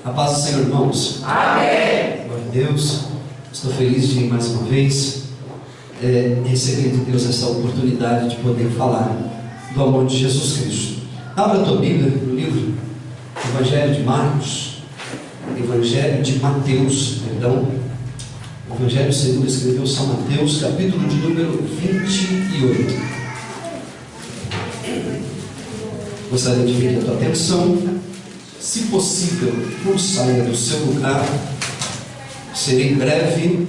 A paz do Senhor, irmãos. Amém. Glória a Deus. Estou feliz de mais uma vez receber de Deus essa oportunidade de poder falar do amor de Jesus Cristo. Abra a tua Bíblia no livro Evangelho de Marcos, Evangelho de Mateus, o Evangelho segundo escreveu São Mateus, capítulo de número 28. Gostaria de pedir a tua atenção. Se possível, não saia do seu lugar. Serei breve.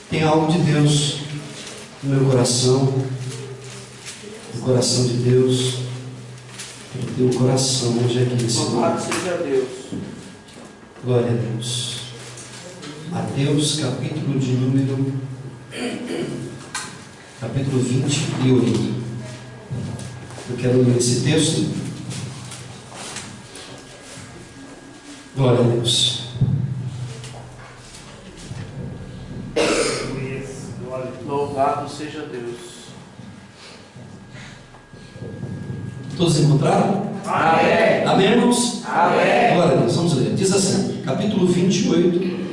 Tem algo de Deus no meu coração, no coração de Deus, no teu coração hoje aqui nesse lugar. Louvado seja Deus. Glória a Deus. Mateus, capítulo de número 28. Eu quero ler esse texto. Glória a Deus. Louvado seja Deus. Todos encontraram? Amém. Amém, irmãos? Amém. Glória a Deus. Vamos ler. Diz assim, capítulo 28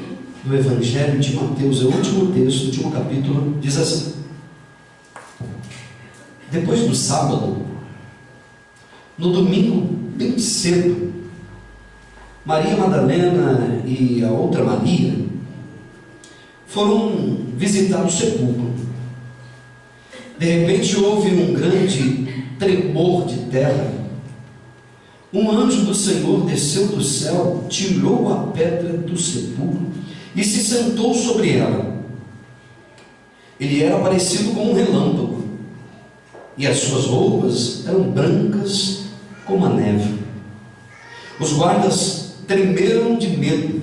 do Evangelho de Mateus, é o último texto, o último capítulo. Diz assim: depois do sábado, no domingo, bem cedo, Maria Madalena e a outra Maria foram visitar o sepulcro. De repente houve um grande tremor de terra. Um anjo do Senhor desceu do céu, tirou a pedra do sepulcro e se sentou sobre ela. Ele era parecido com um relâmpago, e as suas roupas eram brancas como a neve. Os guardas tremeram de medo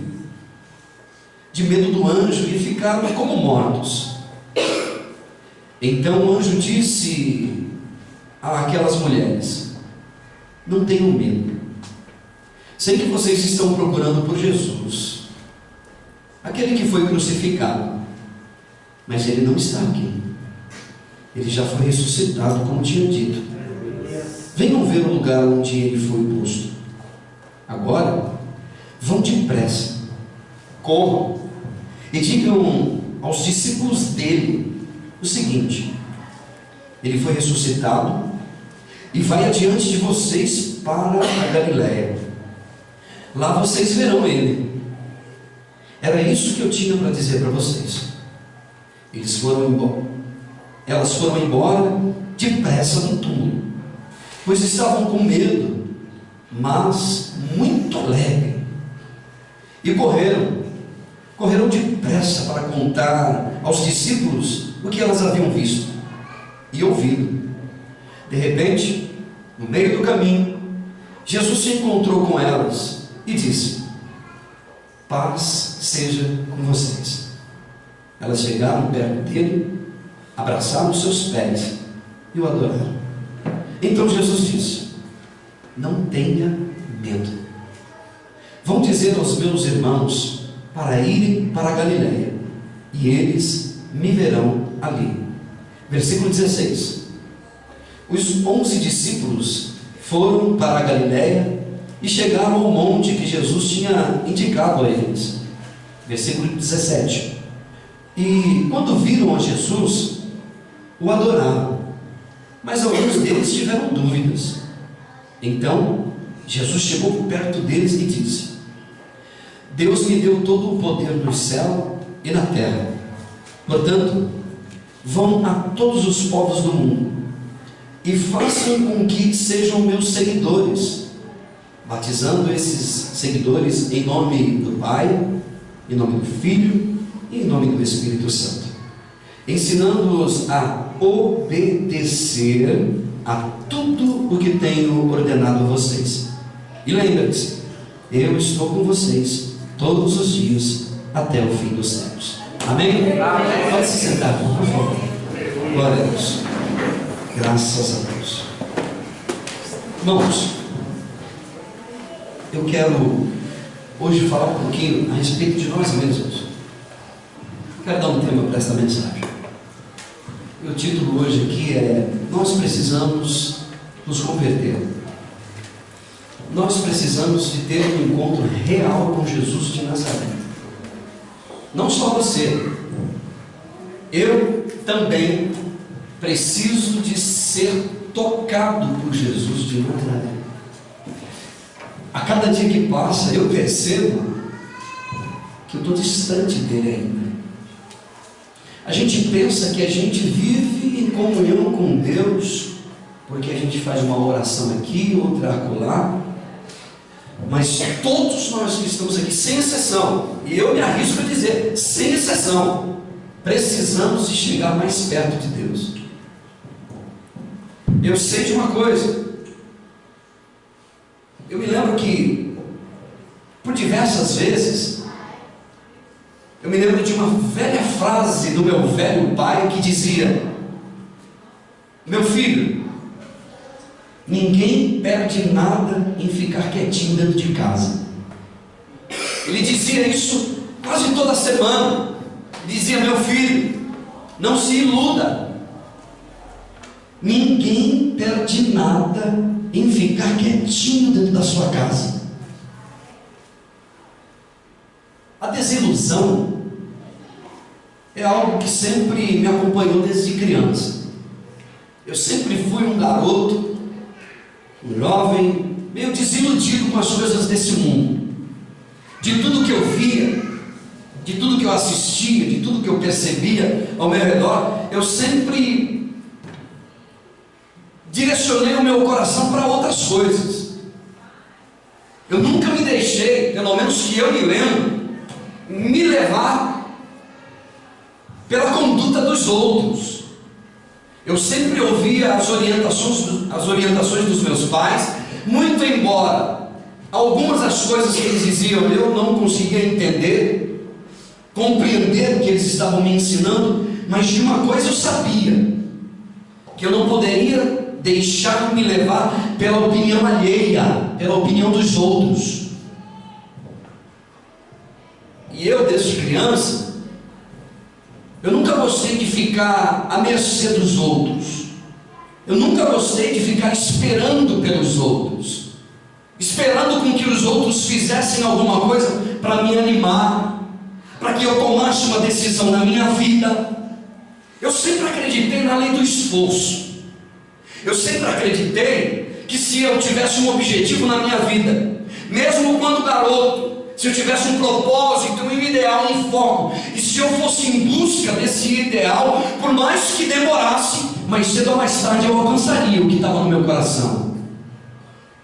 do anjo, e ficaram como mortos. Então o anjo disse àquelas mulheres: não tenham medo. Sei que vocês estão procurando por Jesus, aquele que foi crucificado, mas ele não está aqui. Ele já foi ressuscitado, como tinha dito. Venham ver o lugar onde ele foi posto. Agora vão depressa, corram e digam aos discípulos dele o seguinte: ele foi ressuscitado e vai adiante de vocês para a Galileia. Lá vocês verão ele. Era isso que eu tinha para dizer para vocês. Elas foram embora depressa do túmulo, pois estavam com medo, mas muito alegres. E correram depressa para contar aos discípulos o que elas haviam visto e ouvido. De repente, no meio do caminho, Jesus se encontrou com elas e disse: paz seja com vocês. Elas chegaram perto dele, abraçaram seus pés e o adoraram. Então Jesus disse: não tenha medo. Vão dizer aos meus irmãos para irem para a Galileia, e eles me verão ali. Versículo 16. Os 11 discípulos foram para a Galileia e chegaram ao monte que Jesus tinha indicado a eles. Versículo 17. E quando viram a Jesus, o adoraram, mas alguns deles tiveram dúvidas. Então Jesus chegou perto deles e disse: Deus me deu todo o poder no céu e na terra. Portanto, vão a todos os povos do mundo e façam com que sejam meus seguidores, batizando esses seguidores em nome do Pai, em nome do Filho e em nome do Espírito Santo, ensinando-os a obedecer a tudo o que tenho ordenado a vocês. E lembre-se, eu estou com vocês todos os dias até o fim dos tempos. Amém? Amém. Pode se sentar, por favor. Glória a Deus. Graças a Deus. Irmãos, eu quero hoje falar um pouquinho a respeito de nós mesmos. Quero dar um tema para esta mensagem. O título hoje aqui é: nós precisamos nos converter. nós precisamos de ter um encontro real com Jesus de Nazaré. Não só você, eu também preciso de ser tocado por Jesus de Nazaré. A cada dia que passa, eu percebo que eu estou distante dele ainda. A gente pensa que a gente vive em comunhão com Deus, porque a gente faz uma oração aqui, outra acolá, mas todos nós que estamos aqui, sem exceção, e eu me arrisco a dizer, sem exceção, precisamos de chegar mais perto de Deus. Eu sei de uma coisa, eu me lembro que, por diversas vezes, eu me lembro de uma velha frase do meu velho pai que dizia: meu filho, ninguém perde nada em ficar quietinho dentro de casa. Ele dizia isso quase toda semana. Ele dizia: meu filho, não se iluda, ninguém perde nada em ficar quietinho dentro da sua casa. A desilusão é algo que sempre me acompanhou desde criança. Eu sempre fui um garoto, um jovem, meio desiludido com as coisas desse mundo. De tudo que eu via, de tudo que eu assistia, de tudo que eu percebia ao meu redor, eu sempre direcionei o meu coração para outras coisas. Eu nunca me deixei, pelo menos que eu me lembro, me levar pela conduta dos outros. Eu sempre ouvia as orientações dos meus pais, muito embora algumas das coisas que eles diziam eu não conseguia entender, compreender o que eles estavam me ensinando, mas de uma coisa eu sabia, que eu não poderia deixar me levar pela opinião alheia, pela opinião dos outros. E eu, desde criança, eu nunca gostei de ficar à mercê dos outros. Eu nunca gostei de ficar esperando pelos outros, esperando com que os outros fizessem alguma coisa para me animar, para que eu tomasse uma decisão na minha vida. Eu sempre acreditei na lei do esforço. Eu sempre acreditei que se eu tivesse um objetivo na minha vida, mesmo quando garoto, se eu tivesse um propósito, um ideal, um foco, e se eu fosse em busca desse ideal, por mais que demorasse, mais cedo ou mais tarde eu alcançaria o que estava no meu coração.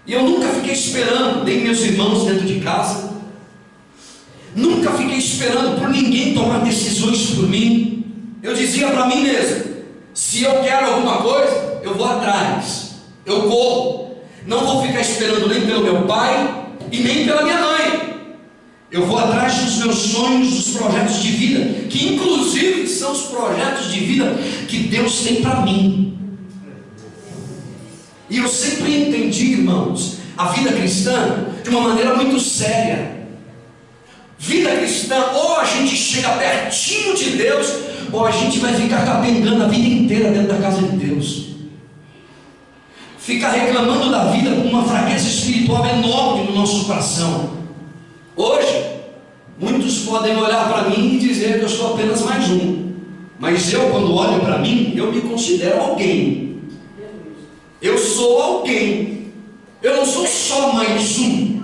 E eu nunca fiquei esperando, nem meus irmãos dentro de casa, nunca fiquei esperando por ninguém tomar decisões por mim. Eu dizia para mim mesmo: se eu quero alguma coisa, eu vou atrás, eu corro, não vou ficar esperando nem pelo meu pai e nem pela minha mãe. Eu vou atrás dos meus sonhos, dos projetos de vida, que inclusive são os projetos de vida que Deus tem para mim. E eu sempre entendi, irmãos, a vida cristã de uma maneira muito séria. Vida cristã, ou a gente chega pertinho de Deus, ou a gente vai ficar capengando a vida inteira dentro da casa de Deus, ficar reclamando da vida com uma fraqueza espiritual enorme no nosso coração. Hoje, muitos podem olhar para mim e dizer que eu sou apenas mais um, mas eu, quando olho para mim, eu me considero alguém. Eu sou alguém. Eu não sou só mais um.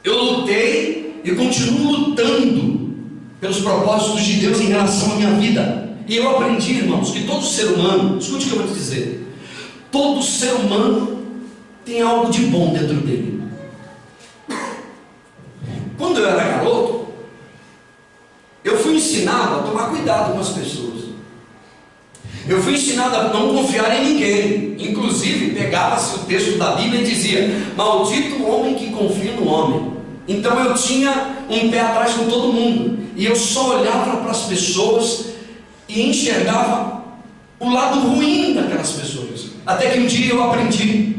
Eu lutei e continuo lutando pelos propósitos de Deus em relação à minha vida. E eu aprendi, irmãos, que todo ser humano, escute o que eu vou te dizer, todo ser humano tem algo de bom dentro dele. Quando eu era garoto, eu fui ensinado a tomar cuidado com as pessoas. Eu fui ensinado a não confiar em ninguém. Inclusive, pegava-se o texto da Bíblia e dizia: maldito o homem que confia no homem. Então eu tinha um pé atrás com todo mundo, e eu só olhava para as pessoas e enxergava o lado ruim daquelas pessoas. Até que um dia eu aprendi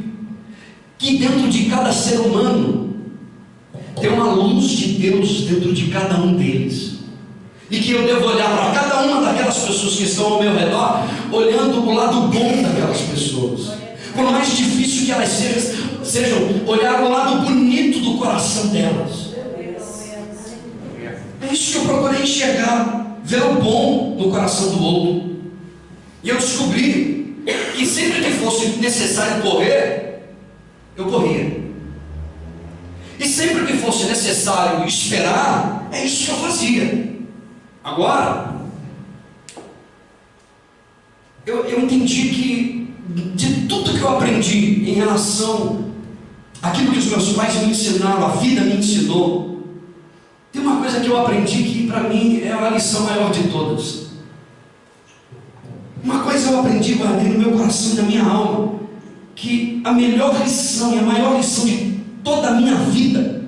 que dentro de cada ser humano tem uma luz de Deus dentro de cada um deles, e que eu devo olhar para cada uma daquelas pessoas que estão ao meu redor, olhando o lado bom daquelas pessoas, por mais difícil que elas sejam olhar o lado bonito do coração delas. É isso que eu procurei enxergar, ver o bom no coração do outro. E eu descobri que sempre que fosse necessário correr, eu corria. E sempre que fosse necessário esperar, é isso que eu fazia. Agora, eu entendi que de tudo que eu aprendi em relação àquilo que os meus pais me ensinaram, a vida me ensinou, tem uma coisa que eu aprendi que para mim é a lição maior de todas. Uma coisa eu aprendi, guardei no meu coração e na minha alma, que a melhor lição e a maior lição de toda a minha vida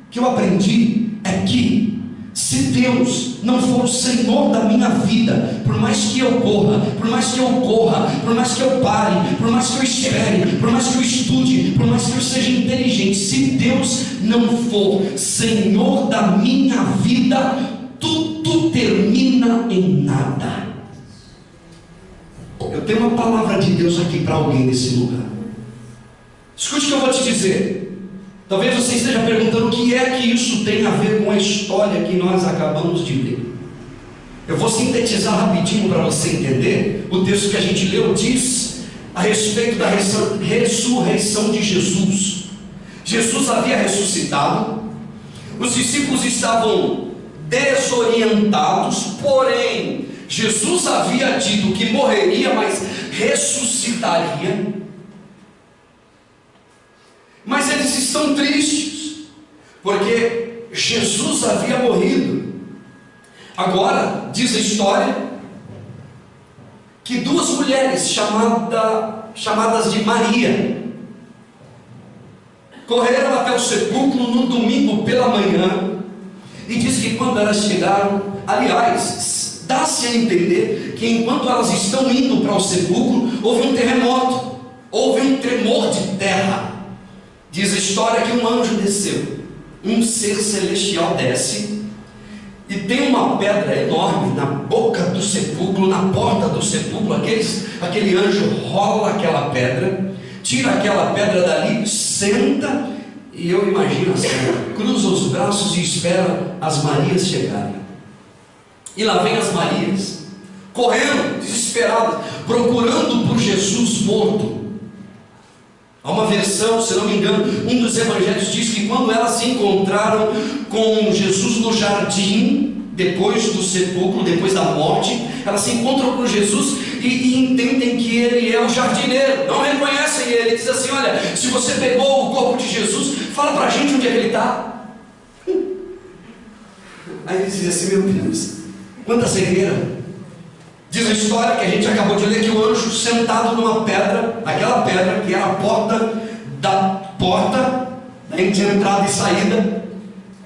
que eu aprendi é que se Deus não for o Senhor da minha vida, por mais que eu corra, por mais que eu corra, por mais que eu pare, por mais que eu espere, por mais que eu estude, por mais que eu seja inteligente, se Deus não for Senhor da minha vida, tudo termina em nada. Eu tenho uma palavra de Deus aqui para alguém nesse lugar. Escute o que eu vou te dizer. Talvez você esteja perguntando o que é que isso tem a ver com a história que nós acabamos de ler. Eu vou sintetizar rapidinho para você entender. O texto que a gente leu diz a respeito da ressurreição de Jesus. Jesus havia ressuscitado, os discípulos estavam desorientados, porém Jesus havia dito que morreria, mas ressuscitaria. Mas eles estão tristes, porque Jesus havia morrido. Agora, diz a história, que duas mulheres chamadas de Maria correram até o sepulcro no domingo pela manhã, e diz que quando elas chegaram, aliás, dá-se a entender que enquanto elas estão indo para o sepulcro, houve um terremoto, houve um tremor de terra. Diz a história que um anjo desceu, um ser celestial desce, e tem uma pedra enorme na boca do sepulcro, na porta do sepulcro. Aquele anjo rola aquela pedra, tira aquela pedra dali, senta, e eu imagino assim, cruza os braços e espera as Marias chegarem. E lá vem as Marias, correndo, desesperadas, procurando por Jesus morto. Há uma versão, se não me engano, um dos evangelhos diz que quando elas se encontraram com Jesus no jardim, depois do sepulcro, depois da morte, elas se encontram com Jesus e entendem que ele é o jardineiro, não reconhecem ele. Diz assim: olha, se você pegou o corpo de Jesus, fala para a gente onde é que ele está. Aí eles dizem assim: meu Deus, quanta cegueira. Diz a história que a gente acabou de ler que o anjo sentado numa pedra, aquela pedra que era a porta entre entrada e saída,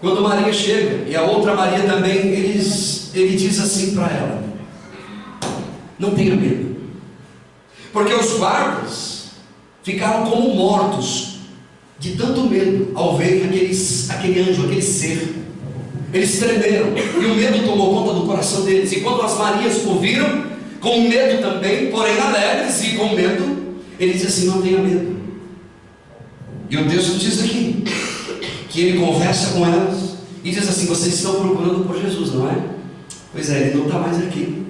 quando Maria chega, e a outra Maria também, ele diz assim para ela: não tenha medo, porque os guardas ficaram como mortos de tanto medo ao verem aquele anjo, aquele ser. Eles tremeram, e o medo tomou conta do coração deles. E quando as Marias ouviram, com medo também, porém alegres e com medo, ele diz assim: não tenha medo. E o texto diz aqui que ele conversa com elas e diz assim: vocês estão procurando por Jesus, não é? Pois é, ele não está mais aqui.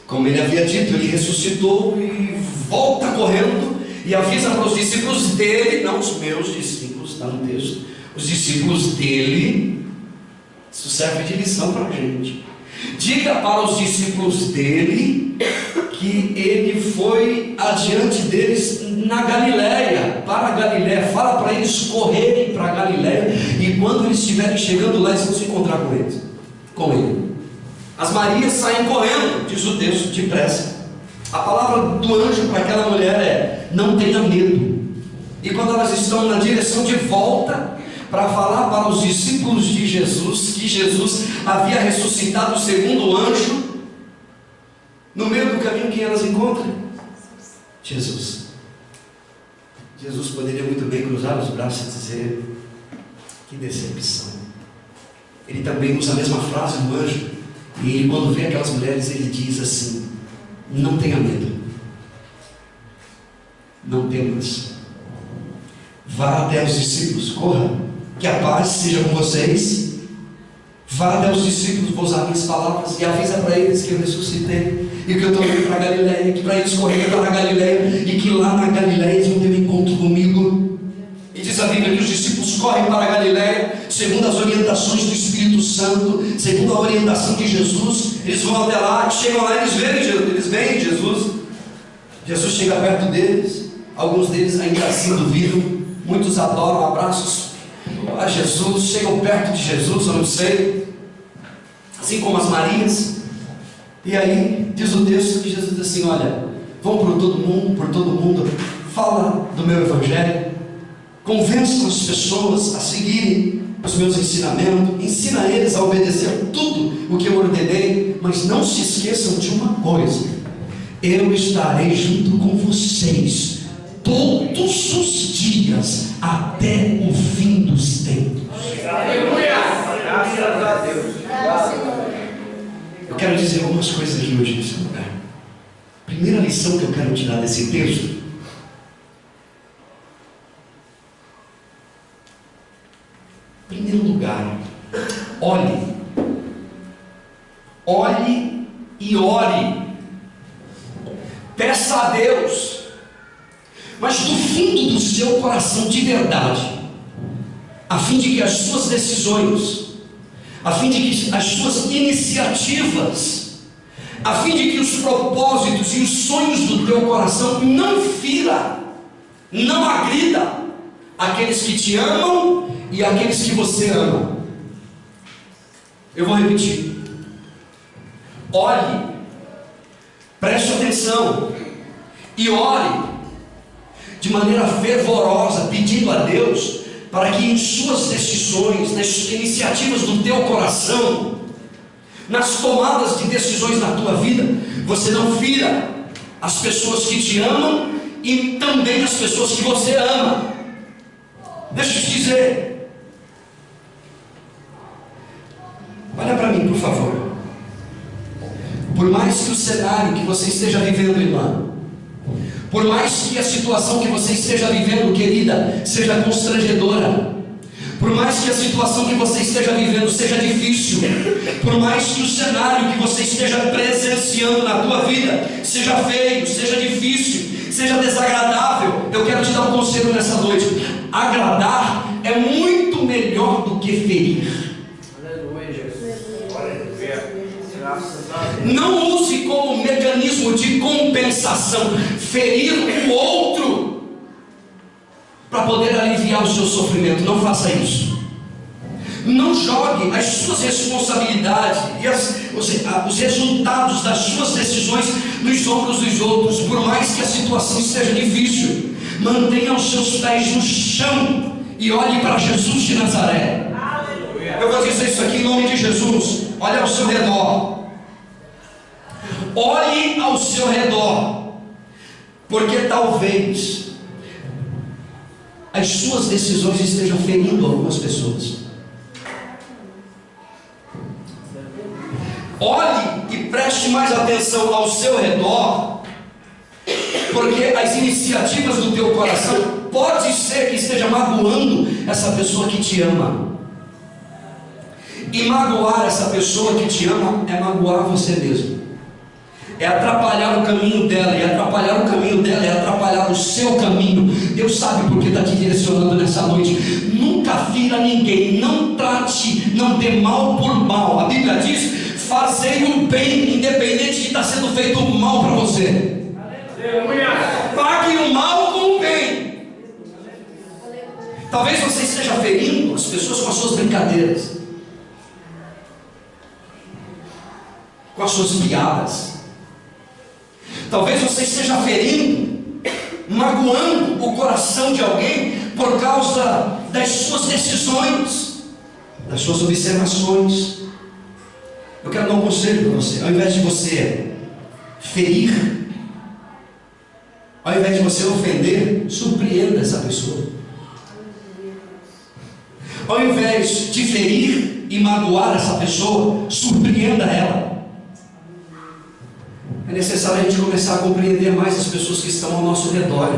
Como ele havia dito, ele ressuscitou e volta correndo e avisa para os discípulos dele, não os meus discípulos, está no texto, os discípulos dele. Isso serve de lição para a gente. Diga para os discípulos dele que ele foi adiante deles na Galileia, para a Galileia. Fala para eles correrem para a Galileia, e quando eles estiverem chegando lá, eles vão se encontrar com ele. As Marias saem correndo, diz o texto, depressa. A palavra do anjo para aquela mulher é: não tenha medo. E quando elas estão na direção de volta, para falar para os discípulos de Jesus que Jesus havia ressuscitado segundo o anjo, no meio do caminho, quem elas encontram? Jesus. Jesus poderia muito bem cruzar os braços e dizer: que decepção. Ele também usa a mesma frase do anjo, e ele, quando vê aquelas mulheres, ele diz assim: não tenha medo, não temas. vá até os discípulos, corra, que a paz seja com vocês. Vá até os discípulos, vou usar minhas palavras, e avisa para eles que eu ressuscitei, e que eu estou indo para a Galileia, que para eles correrem para a Galileia, e que lá na Galileia eles vão ter um encontro comigo. E diz a Bíblia que os discípulos correm para a Galileia, segundo as orientações do Espírito Santo, segundo a orientação de Jesus. Eles vão até lá, chegam lá, eles veem Jesus. Jesus chega perto deles, alguns deles ainda assim duvidam, muitos adoram, abraços a Jesus, chegam perto de Jesus, eu não sei, assim como as Marias. E aí diz o texto que Jesus diz assim: olha, vão por todo mundo, fala do meu evangelho, convençam as pessoas a seguirem os meus ensinamentos, ensina eles a obedecer tudo o que eu ordenei, mas não se esqueçam de uma coisa: eu estarei junto com vocês todos os dias até o fim dos tempos. Aleluia! Graças a Deus. Eu quero dizer algumas coisas aqui hoje nesse lugar. Primeira lição que eu quero tirar desse texto: em primeiro lugar, olhe e ore. Peça a Deus, mas do fundo do seu coração de verdade, a fim de que as suas decisões, a fim de que as suas iniciativas, a fim de que os propósitos e os sonhos do teu coração não fira, não agrida aqueles que te amam e aqueles que você ama. Eu vou repetir: olhe, preste atenção e ore de maneira fervorosa, pedindo a Deus para que em suas decisões, nas iniciativas do teu coração, nas tomadas de decisões na tua vida, você não fira as pessoas que te amam e também as pessoas que você ama. Deixa eu te dizer, olha para mim, por favor. Por mais que o cenário que você esteja vivendo, irmã, por mais que a situação que você esteja vivendo, querida, seja constrangedora, por mais que a situação que você esteja vivendo seja difícil, por mais que o cenário que você esteja presenciando na tua vida seja feio, seja difícil, seja desagradável, eu quero te dar um conselho nessa noite: agradar é muito melhor do que ferir. Não use como mecanismo de compensação ferir o outro para poder aliviar o seu sofrimento. Não faça isso. Não jogue as suas responsabilidades e os resultados das suas decisões nos ombros dos outros. Por mais que a situação esteja difícil, mantenha os seus pés no chão e olhe para Jesus de Nazaré. Eu vou dizer isso aqui em nome de Jesus. Olhe ao seu redor. Olhe ao seu redor, porque talvez as suas decisões estejam ferindo algumas pessoas. Olhe e preste mais atenção ao seu redor, porque as iniciativas do teu coração pode ser que esteja magoando essa pessoa que te ama. E magoar essa pessoa que te ama é magoar você mesmo. É atrapalhar o caminho dela, e atrapalhar o caminho dela é atrapalhar o seu caminho. Deus sabe porque está te direcionando nessa noite. Nunca fira ninguém, não trate, não dê mal por mal. A Bíblia diz: fazei o bem, independente de estar sendo feito o mal para você. Pague o mal com o bem. Talvez você esteja ferindo as pessoas com as suas brincadeiras, com as suas piadas. Talvez você esteja ferindo, magoando o coração de alguém por causa das suas decisões, das suas observações. Eu quero dar um conselho para você: ao invés de você ferir, ao invés de você ofender, surpreenda essa pessoa. Ao invés de ferir e magoar essa pessoa, surpreenda ela. É necessário a gente começar a compreender mais as pessoas que estão ao nosso redor.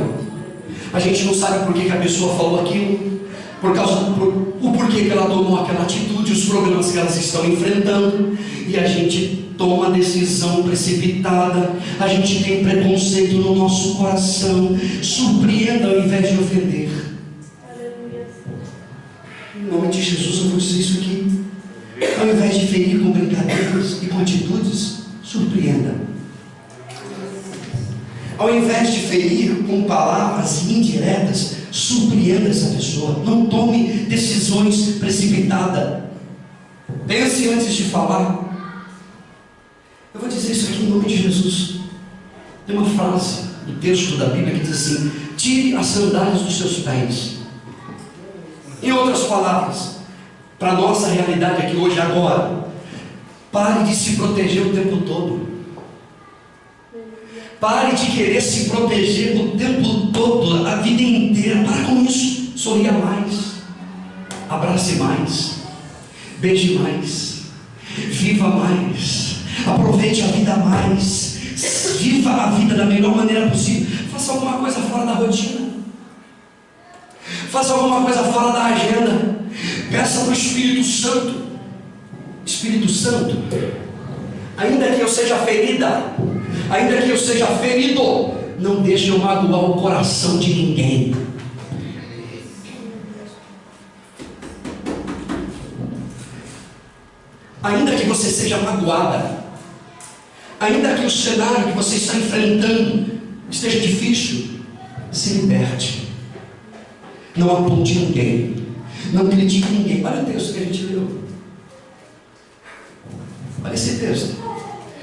A gente não sabe por que a pessoa falou aquilo, o porquê que ela tomou aquela atitude, os problemas que elas estão enfrentando, e a gente toma decisão precipitada, a gente tem preconceito no nosso coração. Surpreenda ao invés de ofender. Em nome de Jesus eu vou dizer isso aqui. Ao invés de ferir com brincadeiras e com atitudes, surpreenda. Ao invés de ferir com palavras indiretas, surpreenda essa pessoa. Não tome decisões precipitadas. Pense antes de falar. Eu vou dizer isso aqui em nome de Jesus. Tem uma frase do texto da Bíblia que diz assim: tire as sandálias dos seus pés. Em outras palavras, para a nossa realidade aqui hoje, agora, pare de se proteger o tempo todo. Pare de querer se proteger o tempo todo, a vida inteira. Para com isso. Sorria mais, abrace mais, beije mais, viva mais, aproveite a vida mais, viva a vida da melhor maneira possível. Faça alguma coisa fora da rotina, faça alguma coisa fora da agenda. Peça para o Espírito Santo: Espírito Santo, ainda que eu seja ferida, ainda que eu seja ferido, não deixe eu magoar o coração de ninguém. Ainda que você seja magoada, ainda que o cenário que você está enfrentando esteja difícil, se liberte. Não aponte ninguém, não critique ninguém. Olha o texto que a gente leu. Olha esse texto.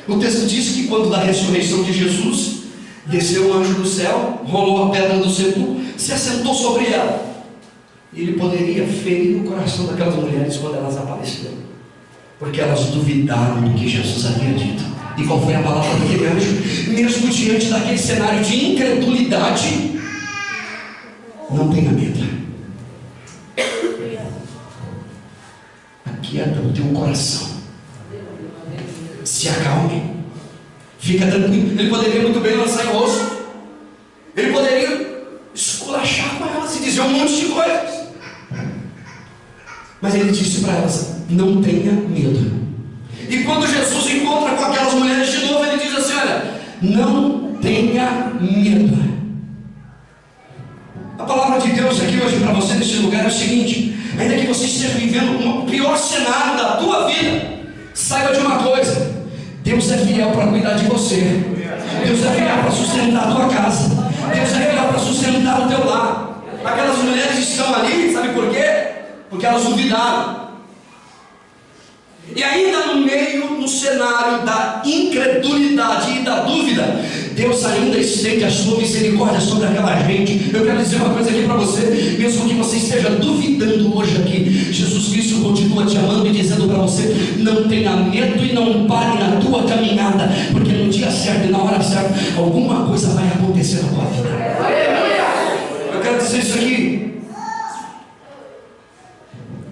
O texto diz que quando da ressurreição de Jesus, desceu um anjo do céu, rolou a pedra do sepulcro, se assentou sobre ela. E ele poderia ferir o coração daquelas mulheres quando elas apareceram, porque elas duvidaram do que Jesus havia dito. E qual foi a palavra daquele anjo? Mesmo diante daquele cenário de incredulidade, não tenha medo. Aquieta o teu coração. Se acalme. Fica tranquilo. Ele poderia muito bem lançar em rosto. Ele poderia esculachar com elas e dizer um monte de coisas. Mas ele disse para elas: não tenha medo. E quando Jesus encontra com aquelas mulheres de novo, ele diz assim: olha, não tenha medo. A palavra de Deus aqui hoje para você nesse lugar é o seguinte: ainda que você esteja vivendo o pior cenário da tua vida, saiba de uma coisa: Deus é fiel para cuidar de você. Deus é fiel para sustentar a tua casa. Deus é fiel para sustentar o teu lar. Aquelas mulheres estão ali, sabe por quê? Porque elas duvidaram. E ainda no meio, no cenário da incredulidade e da dúvida, Deus ainda estende a sua misericórdia sobre aquela gente. Eu quero dizer uma coisa aqui para você: mesmo que você esteja duvidando hoje aqui, Jesus Cristo continua te amando e dizendo para você: não tenha medo e não pare na tua caminhada, porque no dia certo e na hora certa, alguma coisa vai acontecer na tua vida. Eu quero dizer isso aqui.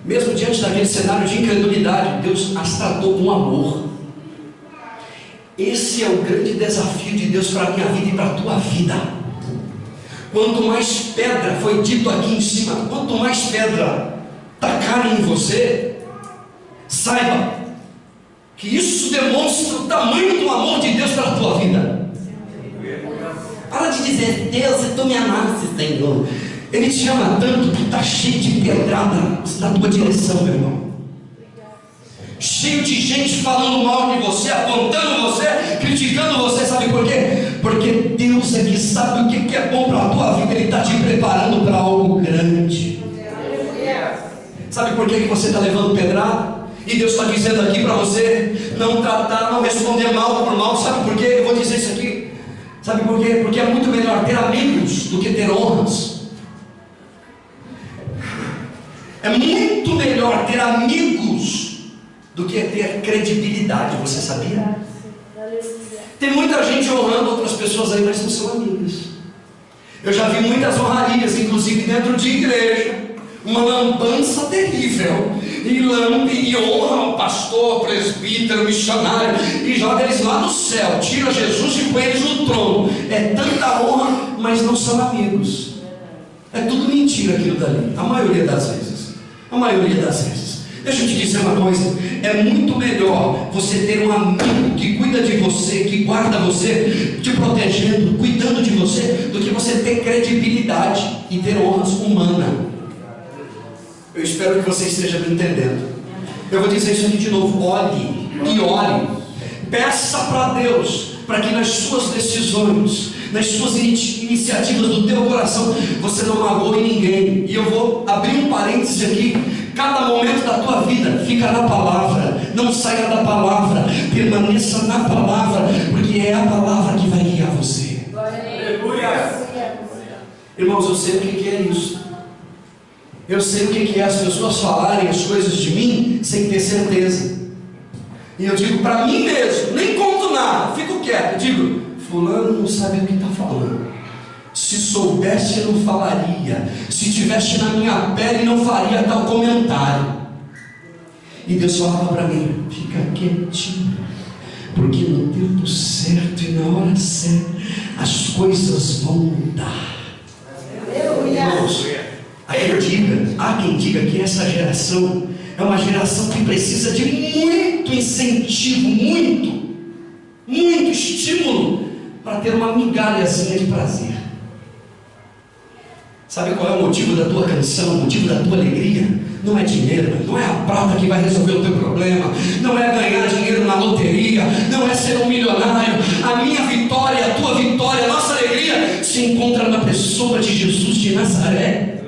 Mesmo diante daquele cenário de incredulidade, Deus as tratou com amor. Esse é o grande desafio de Deus para a minha vida e para a tua vida. Quanto mais pedra, foi dito aqui em cima, quanto mais pedra tacarem em você, saiba que isso demonstra o tamanho do amor de Deus para a tua vida. Para de dizer: Deus, se tu me amasse, Senhor. Ele te ama tanto que está cheio de pedrada na tua direção, meu irmão. Cheio de gente falando mal de você, apontando você, criticando você. Sabe por quê? Porque Deus é que sabe o que é bom para a tua vida. Ele está te preparando para algo grande. Sabe por que você está levando pedrada? E Deus está dizendo aqui para você não tratar, não responder mal por mal. Sabe por quê? Eu vou dizer isso aqui. Sabe por quê? Porque é muito melhor ter amigos do que ter honras. É muito melhor ter amigos do que ter credibilidade. Você sabia? Tem muita gente honrando outras pessoas aí, mas não são amigos. Eu já vi muitas honrarias, inclusive dentro de igreja. Uma lambança terrível. E honra o pastor, presbítero, missionário, e joga eles lá no céu, tira Jesus e põe eles no trono. É tanta honra, mas não são amigos. É tudo mentira aquilo dali, a maioria das vezes. A maioria das vezes. Deixa eu te dizer uma coisa, é muito melhor você ter um amigo que cuida de você, que guarda você, te protegendo, cuidando de você, do que você ter credibilidade e ter honras humanas. Eu espero que você esteja me entendendo. Eu vou dizer isso aqui de novo, olhe e ore. Peça para Deus, para que nas suas decisões, nas suas iniciativas do teu coração, você não magoe ninguém. E eu vou abrir um parêntese aqui. Cada momento da tua vida fica na palavra, não saia da palavra, permaneça na palavra, porque é a palavra que vai guiar você. Aleluia. Irmãos, eu sei o que é isso. Eu sei o que é as pessoas falarem as coisas de mim sem ter certeza. E eu digo para mim mesmo, nem conto nada, fico quieto. Eu digo, fulano não sabe o que está falando. Se soubesse não falaria. Se tivesse na minha pele não faria tal comentário. E Deus falava para mim, fica quietinho, porque no tempo certo e na hora certa as coisas vão mudar. Irmãos, há quem diga que essa geração é uma geração que precisa de muito incentivo, muito estímulo para ter uma migalhazinha de prazer. Sabe qual é o motivo da tua canção, o motivo da tua alegria? Não é dinheiro, não é a prata que vai resolver o teu problema, não é ganhar dinheiro na loteria, não é ser um milionário. A minha vitória, a tua vitória, a nossa alegria se encontra na pessoa de Jesus de Nazaré.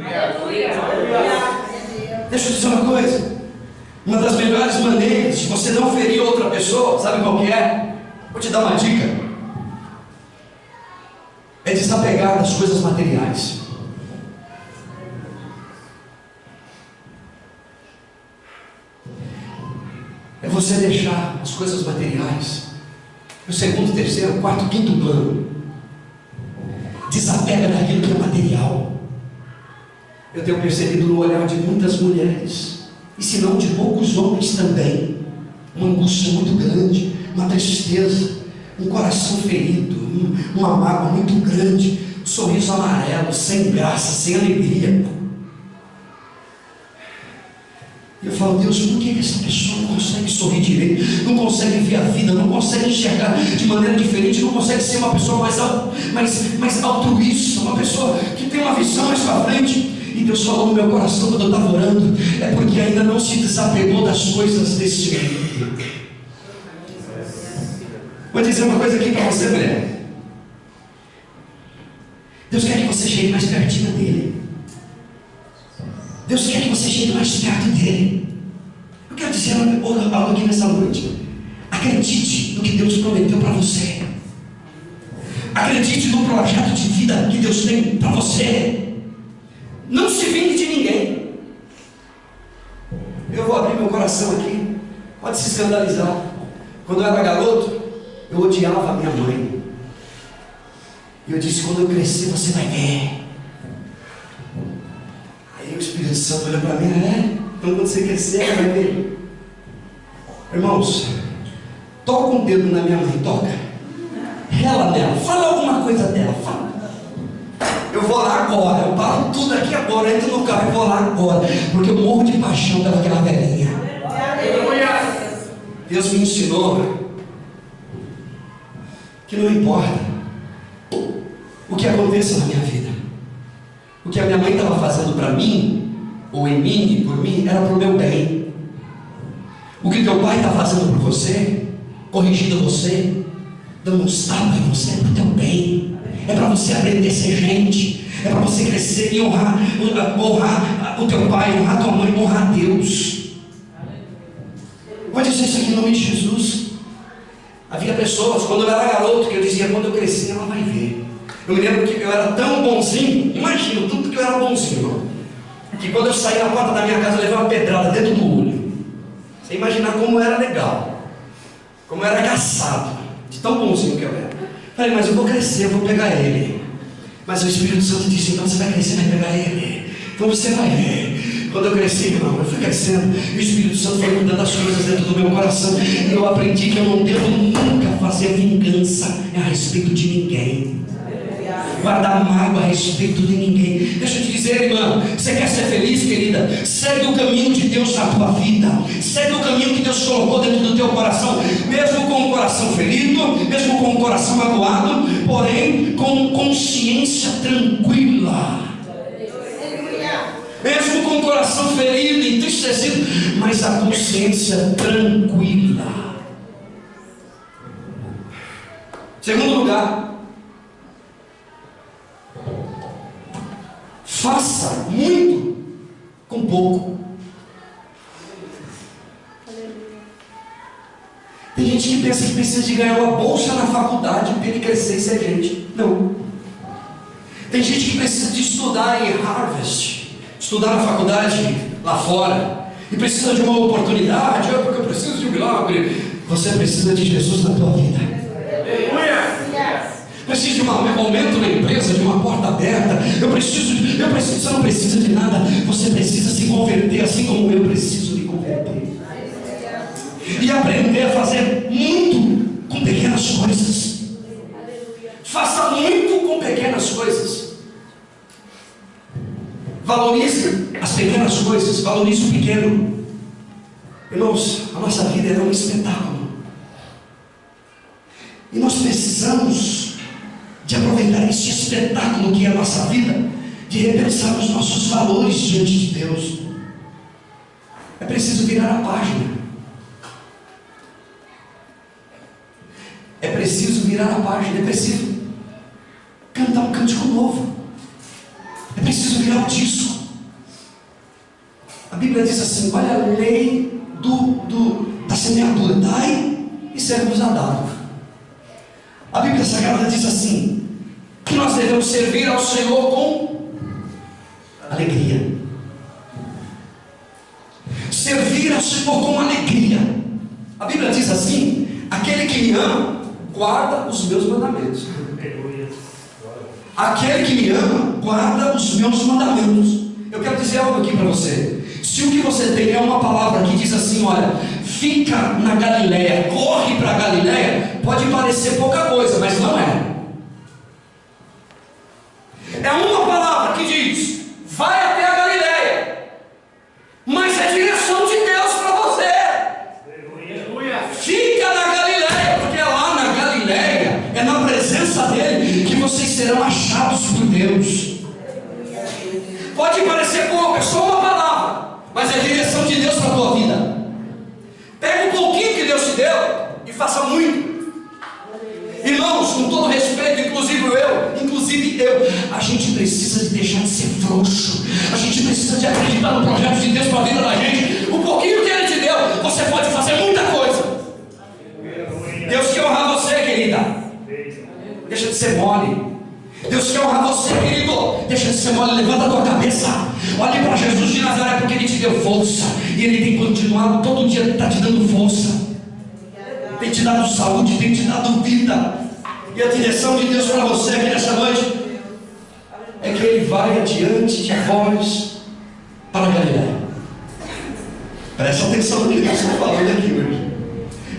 Deixa eu dizer uma coisa, uma das melhores maneiras de você não ferir outra pessoa, sabe qual que é? Vou te dar uma dica, é desapegar das coisas materiais. É você deixar as coisas materiais no segundo, terceiro, quarto, quinto plano. Desapega daquilo que é material. Eu tenho percebido no olhar de muitas mulheres, e se não de poucos homens também, uma angústia muito grande, uma tristeza, um coração ferido, uma mágoa muito grande, um sorriso amarelo, sem graça, sem alegria. E eu falo, Deus, por que essa pessoa não consegue sorrir direito, não consegue ver a vida, não consegue enxergar de maneira diferente, não consegue ser uma pessoa mais altruísta, uma pessoa que tem uma visão mais para frente? E Deus falou no meu coração quando eu estava orando, é porque ainda não se desapegou das coisas desse mundo. Vou dizer uma coisa aqui para você, mulher. Deus quer que você chegue mais pertinho dele. Deus quer que você chegue mais perto dele. Eu quero dizer algo aqui nessa noite. Acredite no que Deus prometeu para você. Acredite no projeto de vida que Deus tem para você. Não se vingue de ninguém. Eu vou abrir meu coração aqui. Pode se escandalizar. Quando eu era garoto, eu odiava a minha mãe. E eu disse, quando eu crescer você vai ver. Aí o Espírito Santo olhou para mim, então quando você crescer, você vai ver. Irmãos, toca um dedo na minha mãe, toca. Rela nela, fala alguma coisa dela, fala. Eu vou lá agora, eu paro tudo aqui agora, eu entro no carro e vou lá agora, porque eu morro de paixão pelaquela velhinha. Deus me ensinou que não importa o que aconteça na minha vida, o que a minha mãe estava fazendo para mim, ou em mim e por mim, era para o meu bem. O que teu pai está fazendo por você, corrigindo você, dando uns tapas em você, é para o teu bem. É para você aprender a ser gente, é para você crescer e honrar o teu pai, honrar tua mãe, honrar Deus. Vou dizer isso aqui em nome de Jesus. Havia pessoas, quando eu era garoto, que eu dizia, quando eu crescer ela vai ver. Eu me lembro que eu era tão bonzinho, imagina tudo que eu era bonzinho, que quando eu saí na porta da minha casa eu levei uma pedrada dentro do olho. Você imaginar como era legal, como eu era engraçado, de tão bonzinho que eu era. Falei, mas eu vou crescer, eu vou pegar ele. Mas o Espírito Santo disse, então você vai crescer, vai pegar ele. Então você vai ver. Quando eu cresci, irmão, eu fui crescendo, e o Espírito Santo foi mudando as coisas dentro do meu coração. E eu aprendi que eu não devo nunca fazer vingança a respeito de ninguém. guardar mágoa a respeito de ninguém. Deixa eu te dizer, irmã, você quer ser feliz, querida? Segue o caminho de Deus na tua vida. Segue o caminho que Deus colocou dentro do teu coração, mesmo com o coração ferido, mesmo com o coração magoado, porém com consciência tranquila. Mesmo com o coração ferido, entristecido, mas a consciência tranquila. Segundo lugar, faça muito com pouco. Tem gente que pensa que precisa de ganhar uma bolsa na faculdade para ele crescer e ser gente. Não. Tem gente que precisa de estudar em Harvard, estudar na faculdade lá fora, e precisa de uma oportunidade, porque eu preciso de um milagre. Você precisa de Jesus na tua vida. Precisa de um aumento na empresa, de uma porta aberta. Você não precisa de nada. Você precisa se converter, assim como eu preciso me converter. E aprender a fazer muito com pequenas coisas. Faça muito com pequenas coisas. Valorize as pequenas coisas, valorize o pequeno. Irmãos, a nossa vida é um espetáculo. E nós precisamos de aproveitar esse espetáculo que é a nossa vida, de repensar os nossos valores diante de Deus. É preciso virar a página. É preciso virar a página. É preciso cantar um cântico novo. É preciso virar o disco. A Bíblia diz assim: olha a lei da semeadura: dai e ser-vos-á dado. A Bíblia Sagrada diz assim, que nós devemos servir ao Senhor com alegria. Servir ao Senhor com alegria. A Bíblia diz assim: aquele que me ama, guarda os meus mandamentos. Aquele que me ama, guarda os meus mandamentos. Eu quero dizer algo aqui para você. Se o que você tem é uma palavra que diz assim: olha, fica na Galileia, corre para a Galileia, pode parecer pouca coisa, mas não é. É uma palavra que diz: vai até a Galileia, mas é direção de Deus para você. Fica na Galileia, porque é lá na Galileia, é na presença dele que vocês serão achados por Deus. Pode parecer pouco, é só uma palavra, mas é a direção de Deus para a tua vida. Pega um pouquinho que Deus te deu e faça muito. Irmãos, com todo respeito, inclusive eu, a gente precisa de deixar de ser frouxo. A gente precisa de acreditar no projeto de Deus para a vida da gente. O pouquinho que Ele te deu, você pode fazer muita coisa. Deus quer honrar você, querida. Deixa de ser mole. Deus quer honrar você, querido. Deixa de ser mole, levanta a tua cabeça. Olhe para Jesus de Nazaré, porque Ele te deu força. E Ele tem continuado, todo dia está te dando força. Tem te dado saúde, tem te dado vida. E a direção de Deus para você aqui nessa noite é que Ele vai adiante de vós para a Galileia. Presta atenção no que eu estou falando aqui hoje.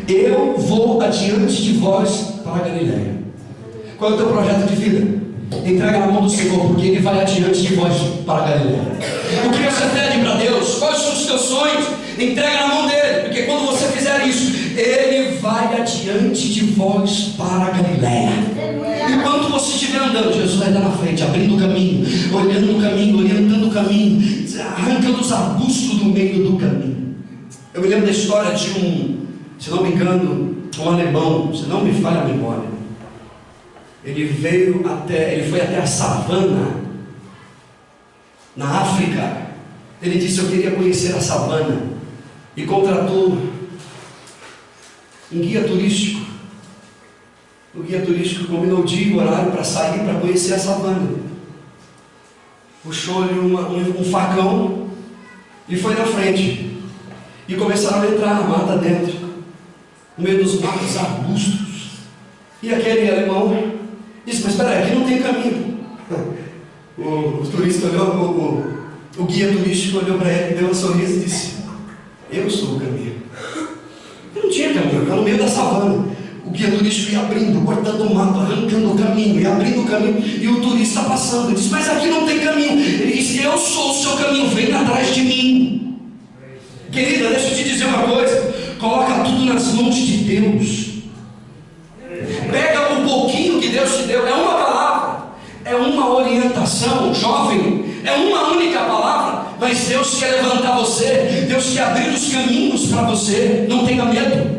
Eu vou adiante de vós para a Galileia. Qual é o teu projeto de vida? Entrega na mão do Senhor, porque Ele vai adiante de vós para a Galileia. O que você pede para Deus? Quais são os teus sonhos? Entrega na mão dele, porque quando você fizer isso, Ele vai adiante de vós para a Galileia. Enquanto você estiver andando, Jesus vai estar na frente, abrindo o caminho, olhando o caminho, orientando o caminho, arrancando os arbustos do meio do caminho. Eu me lembro da história de se não me engano, um alemão, se não me falha a memória. Ele foi até a savana, na África. Ele disse: eu queria conhecer a savana, e contratou um guia turístico. O guia turístico combinou o dia e o horário para sair para conhecer a savana. Puxou-lhe um facão e foi na frente. E começaram a entrar na mata dentro, no meio dos matos, arbustos. E aquele alemão disse: mas espera aí, aqui não tem caminho. O turista olhou, o guia turístico olhou para ele, deu um sorriso e disse: eu sou o caminho. E não tinha caminho, estava no meio da savana. O guia turístico ia abrindo, cortando o mato, arrancando o caminho, e abrindo o caminho, e o turista passando. Ele disse: mas aqui não tem caminho. Ele disse: eu sou o seu caminho, vem atrás de mim. Querida, deixa eu te dizer uma coisa: coloca tudo nas mãos de Deus. Pega o pouquinho que Deus te deu, é uma palavra, é uma orientação, jovem, é uma única palavra, mas Deus quer levantar você, Deus quer abrir os caminhos para você. Não tenha medo.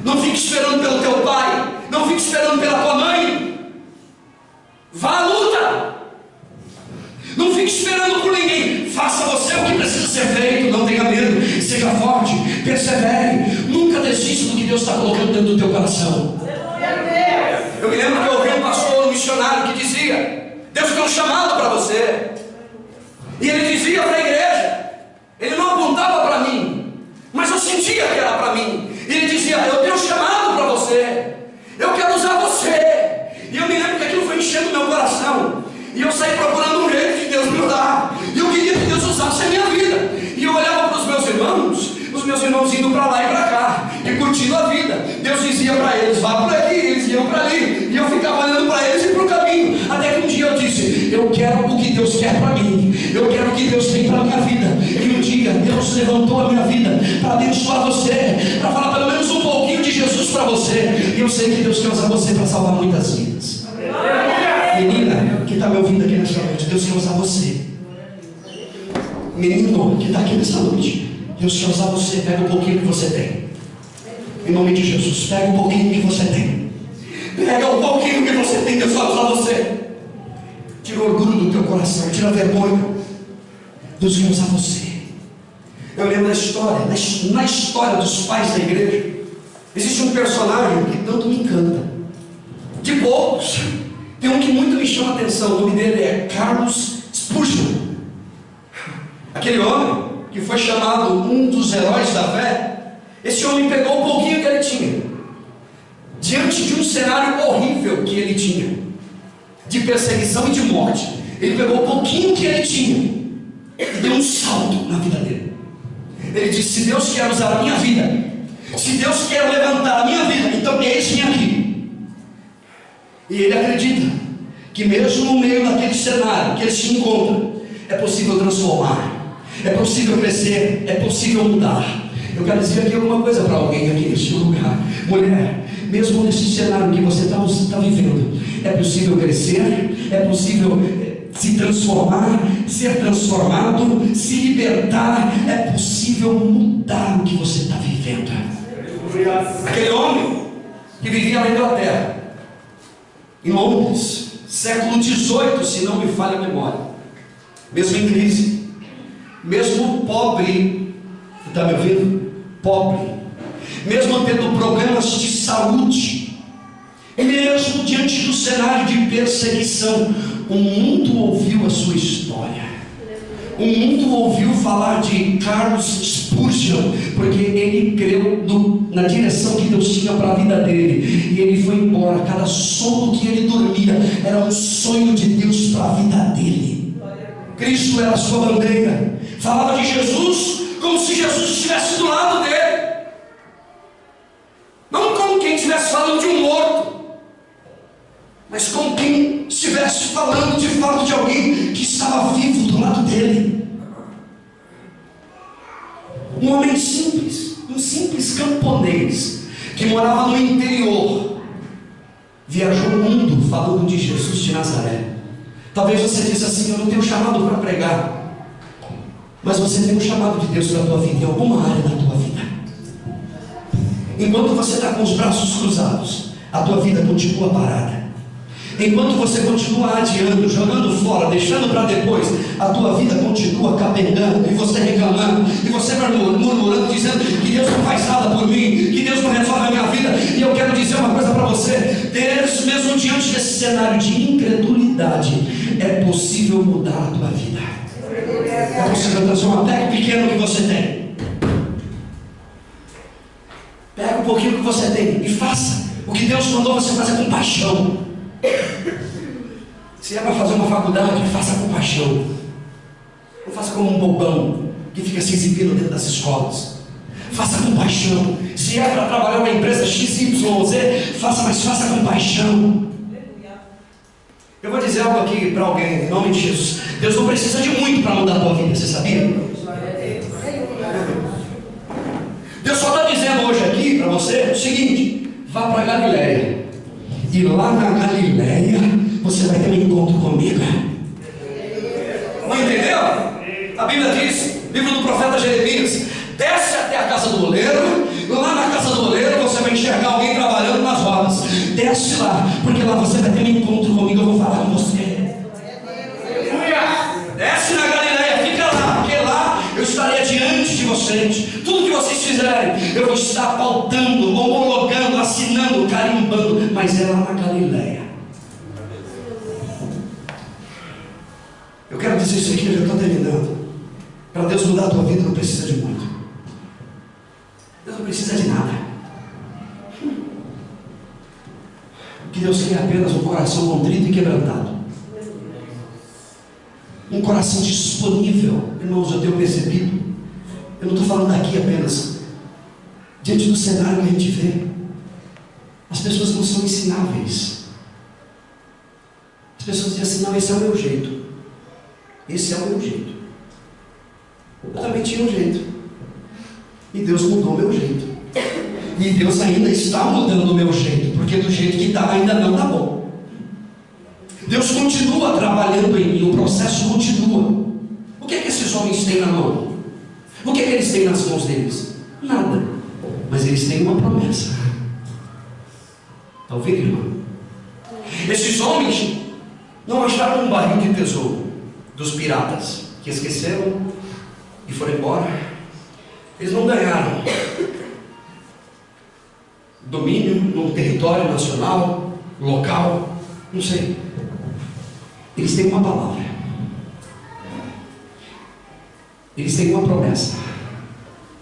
Não fique esperando pelo teu pai, não fique esperando pela tua mãe. Vá à luta. Não fique esperando por ninguém. Faça você o que precisa ser feito. Não tenha medo, seja forte, persevere. Nunca desista do que Deus está colocando dentro do teu coração. Eu me lembro que eu ouvi um pastor, um missionário, que dizia: Deus tem um chamado para você. E ele dizia para a igreja, ele não apontava para mim, mas eu sentia que era para mim. Ele dizia: eu tenho um chamado para você, eu quero usar você. E eu me lembro que aquilo foi enchendo meu coração, e eu saí procurando um jeito de Deus me usar, e eu queria que Deus usasse a minha vida. E eu olhava para os meus irmãos indo para lá e para cá, e curtindo a vida. Deus dizia para eles: vá por aqui, eles iam para ali, e eu ficava olhando para eles e para o caminho. Até que um dia eu disse: eu quero o que Deus quer para mim, eu quero o que Deus tem para a minha vida. E um dia Deus levantou a minha vida para abençoar você, para falar pelo menos um pouquinho de Jesus para você. E eu sei que Deus quer usar você para salvar muitas vidas. Menina que está me ouvindo aqui nessa noite, Deus quer usar você. Menino que está aqui nessa noite, Deus quer usar você. Pega um pouquinho que você tem, em nome de Jesus. Pega um pouquinho que você tem, pega um pouquinho que você tem. Deus vai usar você. Tira o orgulho do teu coração, tira a vergonha. Deus vai usar você. Eu lembro da história, na história dos pais da igreja, existe um personagem que tanto me encanta. De poucos, tem um que muito me chama a atenção. O nome dele é Charles Spurgeon. Aquele homem que foi chamado um dos heróis da fé. Esse homem pegou o pouquinho que ele tinha, diante de um cenário horrível que ele tinha, de perseguição e de morte. Ele pegou o pouquinho que ele tinha e deu um salto na vida dele. Ele disse: se Deus quer usar a minha vida, se Deus quer levantar a minha vida, então eis-me aqui. E ele acredita que mesmo no meio daquele cenário que ele se encontra, é possível transformar, é possível crescer, é possível mudar. Eu quero dizer aqui alguma coisa para alguém aqui neste lugar. Mulher, mesmo nesse cenário que você está vivendo, é possível crescer, é possível se transformar, ser transformado, se libertar, é possível mudar o que você está vivendo. Aquele homem que vivia na Inglaterra, em Londres, século XVIII, se não me falha a memória, mesmo em crise, mesmo pobre, está me ouvindo? Pobre, mesmo tendo problemas de saúde, mesmo diante do cenário de perseguição, o mundo ouviu a sua história. O mundo ouviu falar de Charles Spurgeon, porque ele creu na direção que Deus tinha para a vida dele, e ele foi embora. Cada sono que ele dormia era um sonho de Deus para a vida dele. Cristo era a sua bandeira. Falava de Jesus como se Jesus estivesse do lado dele, não como quem estivesse falando de um morto, mas como quem estivesse falando de fato de alguém que estava vivo do lado dele. Um homem simples, um simples camponês que morava no interior, viajou o mundo falando de Jesus de Nazaré. Talvez você disse assim: eu não tenho chamado para pregar. Mas você tem um chamado de Deus para a tua vida, em alguma área da tua vida. Enquanto você está com os braços cruzados, a tua vida continua parada. Enquanto você continua adiando, jogando fora, deixando para depois, a tua vida continua capengando, e você reclamando, e você murmurando, dizendo que Deus não faz nada por mim, que Deus não resolve a minha vida. E eu quero dizer uma coisa para você: Deus, mesmo diante desse cenário de incredulidade, é possível mudar a tua vida. É possível transformar. Pega o pequeno que você tem, pega um pouquinho que você tem e faça o que Deus mandou você fazer com paixão. Se é para fazer uma faculdade, faça com paixão. Não faça como um bobão que fica se exibindo dentro das escolas. faça com paixão. Se é para trabalhar na empresa XYZ, faça, mas faça com paixão. Eu vou dizer algo aqui para alguém, em nome de Jesus. Deus não precisa de muito para mudar a tua vida, você sabia? Deus só está dizendo hoje aqui para você o seguinte: vá para Galileia, e lá na Galileia você vai ter um encontro comigo. Não entendeu? A Bíblia diz, livro do profeta Jeremias: desce até a casa do oleiro, lá na casa do oleiro você vai enxergar alguém trabalhando nas rodas. Desce lá, porque lá você vai ter um encontro comigo, eu vou falar com você. Desce na Galileia, fica lá, porque lá eu estarei diante de vocês. Tudo que vocês fizerem, eu vou estar pautando, homologando, assinando, carimbando, mas é lá na Galileia. Eu quero dizer isso aqui, eu já estou terminando. Para Deus mudar a tua vida não precisa de muito. Deus não precisa de nada. O que Deus quer é apenas um coração contrito e quebrantado. Um coração disponível. Irmãos, eu tenho percebido, eu não estou falando daqui apenas, diante do cenário que a gente vê, as pessoas não são ensináveis. As pessoas dizem assim: não, esse é o meu jeito. Esse é o meu jeito. Eu também tinha um jeito, e Deus mudou o meu jeito, e Deus ainda está mudando o meu jeito, porque do jeito que está ainda não está bom. Deus continua trabalhando em mim, o processo continua. O que é que esses homens têm na mão? O que é que eles têm nas mãos deles? Nada, mas eles têm uma promessa. Está ouvindo, irmão? Esses homens não acharam um barril de tesouro dos piratas, que esqueceram e foram embora. Eles não ganharam domínio num território nacional, local, não sei. Eles têm uma palavra, eles têm uma promessa.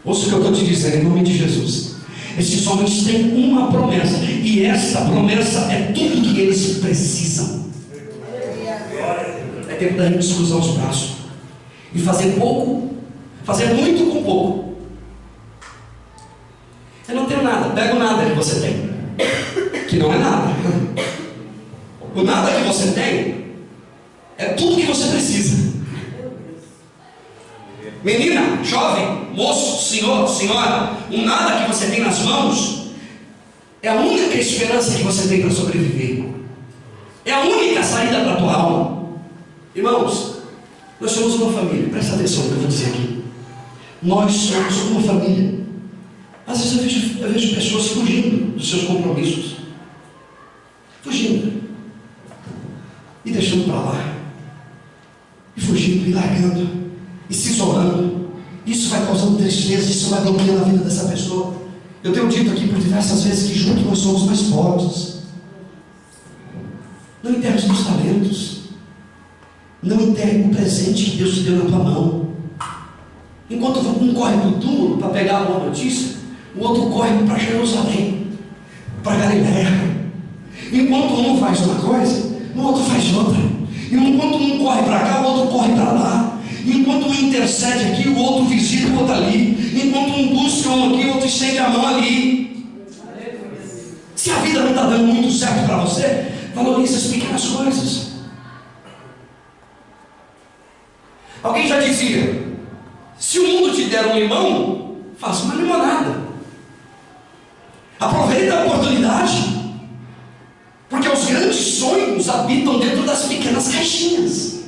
Ouça o que eu estou te dizendo em nome de Jesus. Esses homens têm uma promessa, e essa promessa é tudo que eles precisam. É tempo da gente se cruzar os braços e fazer pouco, fazer muito com pouco. Eu não tenho nada, pega o nada que você tem, que não é nada. O nada que você tem é tudo que você precisa. Menina, jovem, moço, senhor, senhora, o nada que você tem nas mãos é a única esperança que você tem para sobreviver. É a única saída para a tua alma. Irmãos, nós somos uma família. Presta atenção no que eu vou dizer aqui. Nós somos uma família. Às vezes eu vejo pessoas fugindo dos seus compromissos, fugindo e deixando para lá, e fugindo e largando e se isolando. Isso vai causando tristeza, isso vai bloqueando a vida dessa pessoa. Eu tenho dito aqui por diversas vezes que juntos nós somos mais fortes. Não enterre os teus talentos, não enterre o presente que Deus te deu na tua mão. Enquanto um corre para o túmulo para pegar a boa notícia, o outro corre para Jerusalém, para Galileia. Enquanto um faz uma coisa, o outro faz outra. E enquanto um corre para cá, o outro corre para lá. Enquanto um intercede aqui, o outro visita o outro ali. Enquanto um busca um aqui, o outro estende a mão ali. Se a vida não está dando muito certo para você, valorize as pequenas coisas. Alguém já dizia: se o mundo te der um limão, faça uma limonada. Aproveita a oportunidade, porque os grandes sonhos habitam dentro das pequenas caixinhas.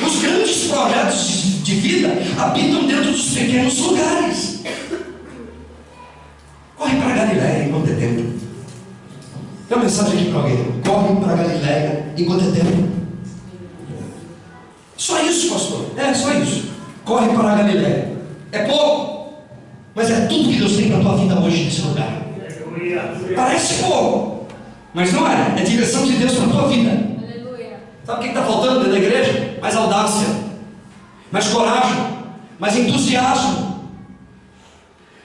Os grandes projetos de vida habitam dentro dos pequenos lugares. Corre para a Galileia enquanto é tempo. Tem uma mensagem aqui para alguém: corre para a Galileia enquanto é tempo. Só isso, pastor. É só isso. Corre para a Galileia. É pouco, mas é tudo que Deus tem para a tua vida hoje nesse lugar. Parece pouco, mas não é. É direção de Deus para a tua vida. Sabe o que está faltando dentro da igreja? Mais audácia, mais coragem, mais entusiasmo.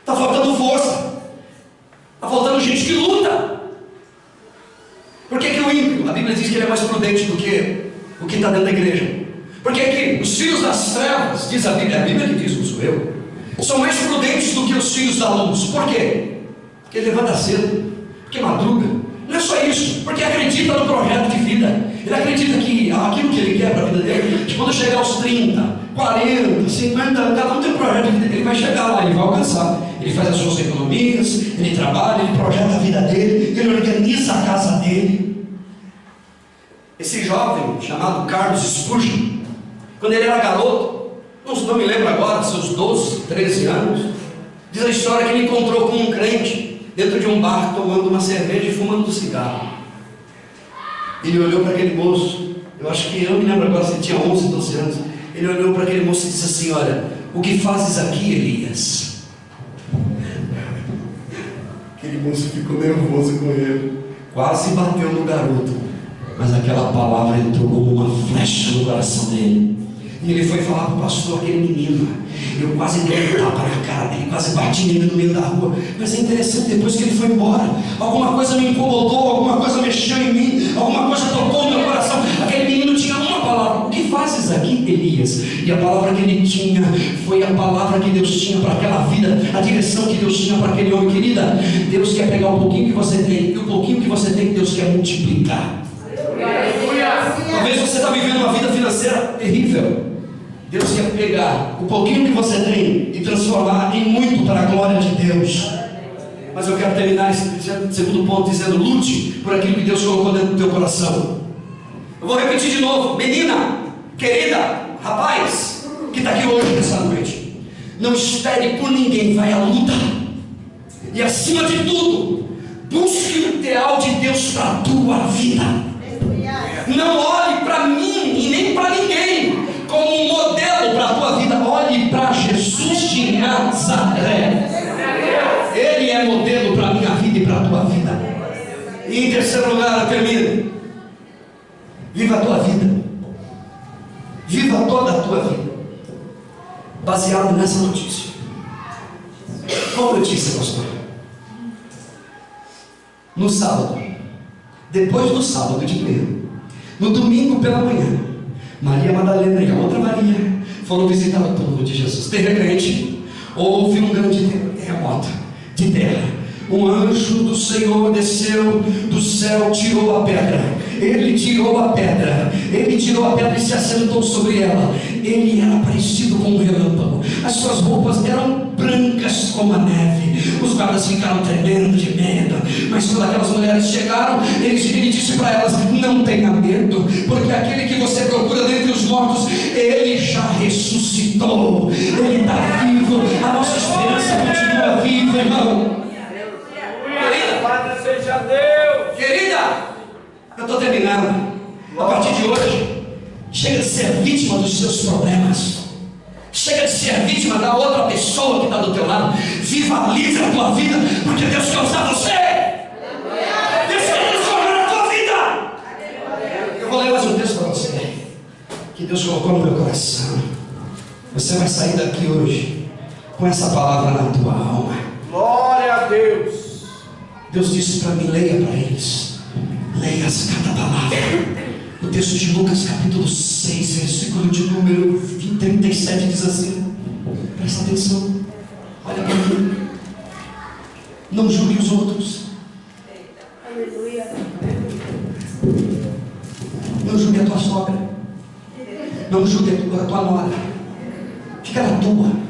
Está faltando força. Está faltando gente que luta. Por que o ímpio, a Bíblia diz que ele é mais prudente do que o que está dentro da igreja? Porque que os filhos das trevas, diz a Bíblia que diz, não sou eu, são mais prudentes do que os filhos da luz. Por quê? Porque ele levanta cedo, porque madruga. Não é só isso, porque acredita no projeto de vida. Ele acredita que aquilo que ele quer para a vida dele, que quando chegar aos 30, 40, 50 anos, cada um tem um projeto de vida, ele vai chegar lá, ele vai alcançar. Ele faz as suas economias, ele trabalha, ele projeta a vida dele, ele organiza a casa dele. Esse jovem chamado Carlos Spurgeon, quando ele era garoto, não me lembro agora, seus 12, 13 anos, diz a história que ele encontrou com um crente dentro de um bar, tomando uma cerveja e fumando um cigarro. Ele olhou para aquele moço, eu acho que, eu não me lembro agora se ele tinha 11, 12 anos. Ele olhou para aquele moço e disse assim: olha, o que fazes aqui, Elias? Aquele moço ficou nervoso com ele, quase bateu no garoto, mas aquela palavra entrou como uma flecha no coração dele. E ele foi falar para o pastor, aquele menino, eu quase dei um tapa na cara dele, quase bati nele no meio da rua. Mas é interessante, depois que ele foi embora, alguma coisa me incomodou, alguma coisa mexeu em mim, alguma coisa tocou no meu coração. Aquele menino tinha uma palavra: o que fazes aqui, Elias? E a palavra que ele tinha foi a palavra que Deus tinha para aquela vida, a direção que Deus tinha para aquele homem. Querida, Deus quer pegar um pouquinho que você tem, e o pouquinho que você tem, Deus quer multiplicar. Talvez você está vivendo uma vida financeira terrível. Deus quer pegar o pouquinho que você tem e transformar em muito para a glória de Deus. Mas eu quero terminar esse segundo ponto dizendo: lute por aquilo que Deus colocou dentro do teu coração. Eu vou repetir de novo: menina, querida, rapaz, que está aqui hoje nessa noite, não espere por ninguém, vai à luta. E acima de tudo, busque o ideal de Deus para a tua vida. Não olhe para mim e nem para ninguém como um modelo para a tua vida. Olhe para Jesus de Nazaré. Ele é modelo para a minha vida e para a tua vida. E em terceiro lugar, eu termino: viva a tua vida. Viva toda a tua vida baseado nessa notícia. Qual notícia, pastor? No sábado, depois do sábado de manhã, no domingo pela manhã, Maria Madalena e a outra Maria foram visitar o túmulo de Jesus. De repente, houve um grande terremoto de terra. Um anjo do Senhor desceu do céu, tirou a pedra. Ele tirou a pedra. Ele tirou a pedra e se assentou sobre ela. Ele era parecido com um relâmpago. As suas roupas eram brancas como a neve. Os guardas ficaram tremendo de medo. Mas quando aquelas mulheres chegaram, ele disse para elas: não tenha medo, porque aquele que você procura dentre os mortos, ele já ressuscitou. Ele está vivo. A nossa esperança continua viva, irmão. Seja Deus. Querida, eu estou terminando. A partir de hoje, chega de ser vítima dos seus problemas. Chega de ser vítima da outra pessoa que está do teu lado. Viva livre a tua vida, porque Deus quer usar você. Deus quer transformar a tua vida. Eu vou ler mais um texto para você, que Deus colocou no meu coração. Você vai sair daqui hoje com essa palavra na tua alma. Glória a Deus. Deus disse para mim: leia para eles, leias cada palavra. O texto de Lucas capítulo 6, versículo de número 37 diz assim, presta atenção, olha para mim: não julgue os outros. Aleluia. Não julgue a tua sogra, não julgue a tua nora, fica na tua.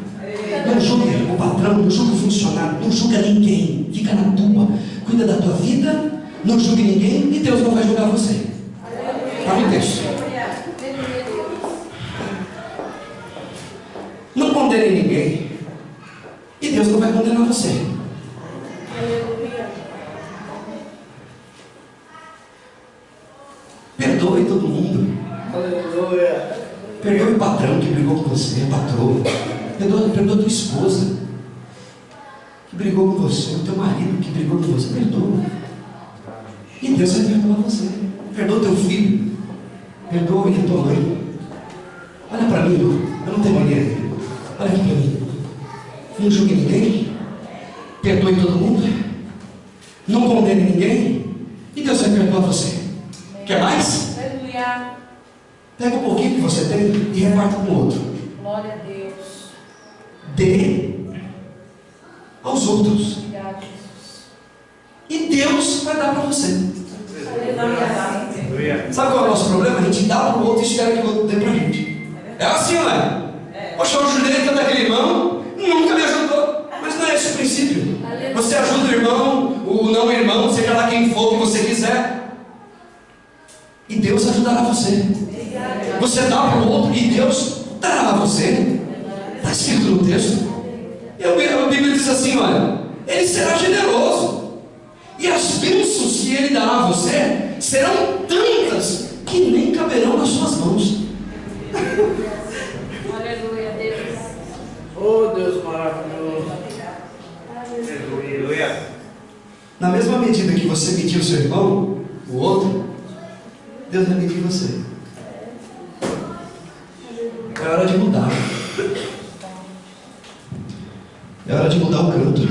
Não julgue o patrão, não julgue o funcionário, não julga ninguém, fica na tua. Cuida da tua vida, não julgue ninguém e Deus não vai julgar você. Olha o texto. Não condene ninguém e Deus não vai condenar você. Perdoe todo mundo. Aleluia. Perdoe o patrão que brigou com você, a patroa. Perdoa a tua esposa que brigou com você, o teu marido que brigou com você. Perdoa. E Deus vai perdoar você. Perdoa teu filho. Perdoa a tua mãe. Olha para mim, irmão. Eu não tenho ninguém. Olha aqui para mim. Não julgue ninguém. Perdoe todo mundo. Não condene ninguém. E Deus vai perdoar você. Quer mais? Aleluia. Pega um pouquinho que você tem e reparta com o outro. Glória a Deus. Dê aos outros. E Deus vai dar para você. Sabe qual é o nosso problema? A gente dá para o outro e espera que o outro dê para a gente. É assim, não é? Poxa, eu ajudei tanto aquele irmão, nunca me ajudou. Mas não é esse o princípio. Você ajuda o irmão, o não irmão, seja lá quem for que você quiser. E Deus ajudará você. Você dá para o outro e Deus dará a você. Está escrito no texto. E a Bíblia diz assim, olha, Ele será generoso. E as bênçãos que Ele dará a você serão tantas que nem caberão nas suas mãos. Aleluia, Deus. Oh, Deus maravilhoso. Aleluia. Na mesma medida que você medir o seu irmão, o outro, Deus vai medir você. É hora de mudar. É hora de mudar o canto.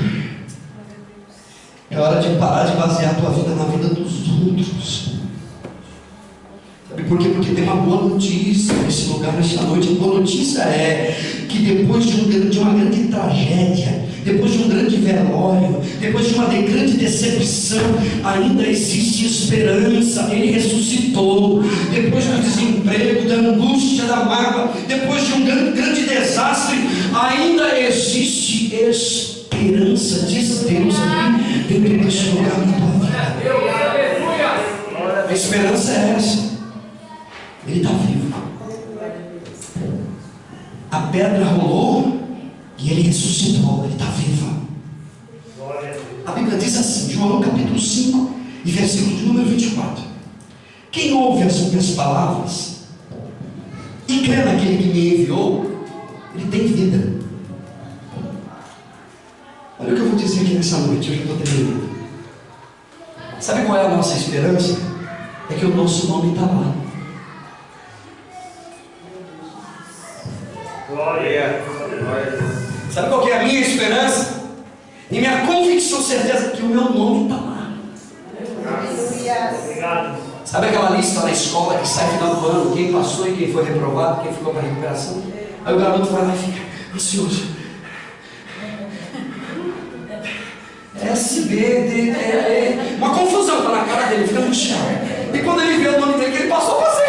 É hora de parar de basear a tua vida na vida dos outros. Sabe por quê? Porque tem uma boa notícia nesse lugar, nesta noite. A boa notícia é que depois de uma grande tragédia, depois de um grande velório, depois de uma grande decepção, ainda existe esperança. Ele ressuscitou. Depois do desemprego, da angústia, da mágoa, depois de um grande desastre, ainda existe esperança. Diz Deus aqui dentro deste lugar na tua vida. A esperança é essa. Ele está vivo. A pedra rolou e ele ressuscitou. Ele está vivo. A Bíblia diz assim, João capítulo 5 e versículo de número 24: quem ouve as minhas palavras e crê naquele que me enviou, ele tem vida. Olha o que eu vou dizer aqui nessa noite, eu já estou terminando. Sabe qual é a nossa esperança? É que o nosso nome está lá. Glória. Sabe qual que é a minha esperança? E minha convicção, certeza, que o meu nome está lá. Obrigado. Sabe aquela lista na escola que sai final do ano, quem passou e quem foi reprovado, quem ficou para recuperação? Aí o garoto vai lá e fica ansioso. SB, D, E, uma confusão está na cara dele, fica angustiado. E quando ele vê o nome dele, que ele passou, passei,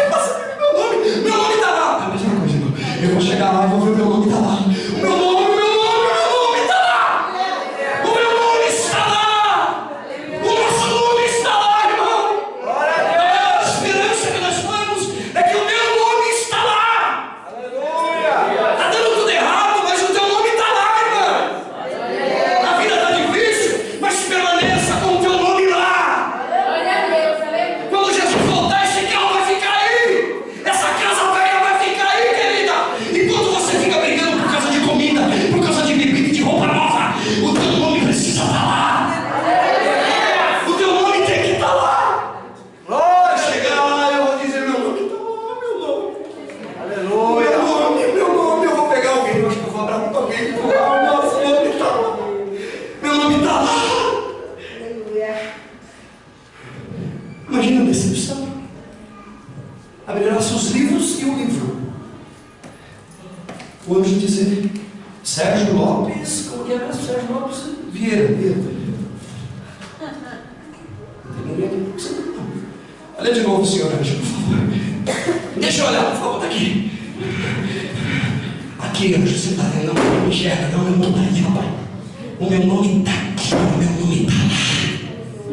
meu nome está lá. É a mesma coisa, irmão. Eu vou chegar lá e vou ver o meu nome está lá. O meu nome está lá. O meu nome está lá. O nosso nome está lá, irmão. A esperança que nós temos é que o meu nome está lá. Aleluia. Está dando tudo errado, mas o teu nome está lá, irmão. A vida está difícil, mas permaneça com o teu nome lá. Quando Jesus voltar, esse carro vai ficar aí. Essa casa velha vai ficar aí, querida. Enquanto você fica brigando por causa de comida, por causa de bebida e de roupa nova, o teu nome precisa estar lá. O teu nome tem que estar lá. Vai chegar lá, eu vou dizer meu nome está lá, meu nome. Aleluia. Meu nome, eu vou pegar alguém, eu acho que eu vou abraçar com alguém. Nosso nome está lá. Meu nome está lá. Imagina a decepção. Abrirá seus livros e o livro. O anjo dizer: Sérgio Lopes, como que é mesmo? Sérgio Lopes Vieira. Olha de novo, senhor anjo, por favor. Deixa eu olhar, por favor, tá aqui. Aqui, anjo, você está vendo? Não me enxerga, não, meu nome está aí, rapaz. O meu nome está aqui, o meu nome está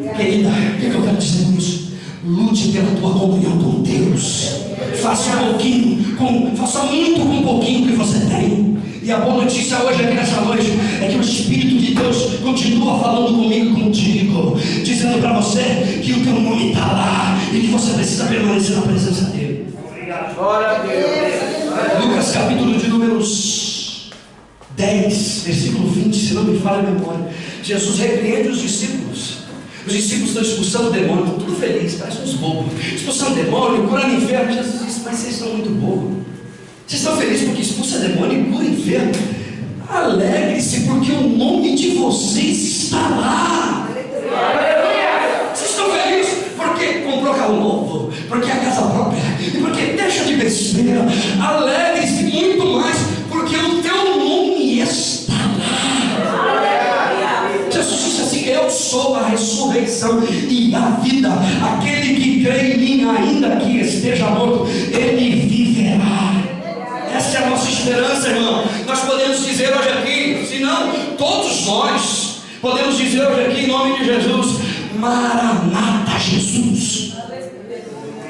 lá. Querida, o que eu quero dizer com isso? Lute pela tua comunhão com Deus. Faça um pouquinho, faça muito com um pouquinho que você tem. E a boa notícia hoje, aqui nessa noite, é que o Espírito de Deus continua falando comigo e contigo, dizendo para você que o teu nome está lá e que você precisa permanecer na presença dele. Glória a Deus. Lucas capítulo de números 10, versículo 20, se não me falha a memória. Jesus repreende os discípulos. Os discípulos estão expulsando o demônio, estão tudo felizes, parecem uns bobos. Expulsando o demônio, curando enfermo. Jesus disse: mas vocês estão muito bobos. Vocês estão felizes porque expulsa demônio e cura enfermo. Alegre-se porque o nome de vocês está lá. Vocês estão felizes porque comprou carro novo, porque a casa própria, e porque deixa de besteira. Alegre-se muito mais porque o teu nome está lá. ressurreição e a vida. Aquele que crê em mim, ainda que esteja morto, ele viverá. Essa é a nossa esperança, irmão. Nós podemos dizer hoje aqui, se não, todos nós podemos dizer hoje aqui, em nome de Jesus: Maranata, Jesus.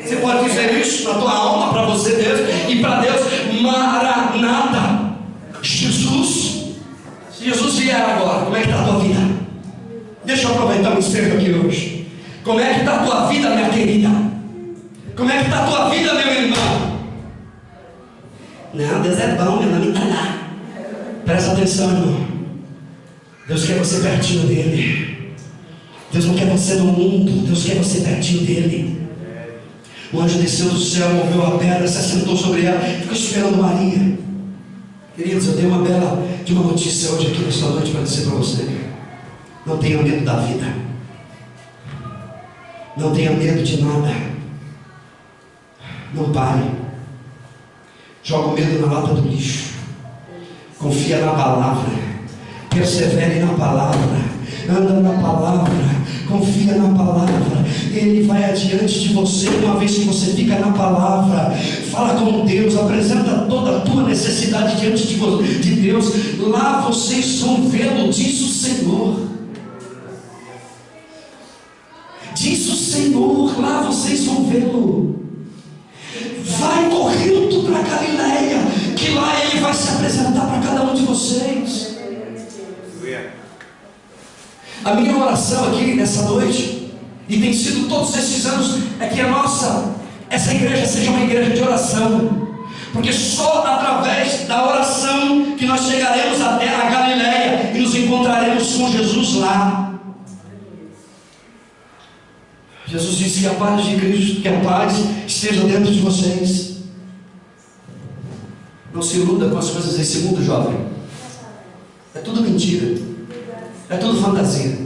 Você pode dizer isso na tua alma, para você mesmo e para Deus: Maranata, Jesus. Se Jesus vier agora, como é que está a tua vida? Deixa eu aproveitar o ensejo aqui hoje. Como é que está a tua vida, minha querida? Como é que está a tua vida, meu irmão? Não, Deus é bom, meu nome está lá. Presta atenção, irmão. Deus quer você pertinho dele. Deus não quer você no mundo. Deus quer você pertinho dele. O anjo desceu do céu, moveu a pedra, se assentou sobre ela, ficou esperando Maria. Queridos, eu dei uma bela de uma notícia hoje aqui nesta noite para dizer para você: não tenha medo da vida. Não tenha medo de nada. Não pare. Joga o medo na lata do lixo. Confia na palavra. Persevere na palavra. Anda na palavra. Confia na palavra. Ele vai adiante de você. Uma vez que você fica na palavra, fala com Deus, apresenta toda a tua necessidade diante de Deus. Lá vocês vão vê-lo, diz o Senhor. Diz o Senhor, lá vocês vão vê-lo. Vai correndo para Galileia, que lá ele vai se apresentar para cada um de vocês. A minha oração aqui nessa noite, e tem sido todos esses anos, é que essa igreja seja uma igreja de oração, porque só através da oração que nós chegaremos até a Galileia e nos encontraremos com Jesus lá. Jesus disse que a paz de Cristo, que a paz esteja dentro de vocês. Não se iluda com as coisas desse mundo, jovem. É tudo mentira. É tudo fantasia.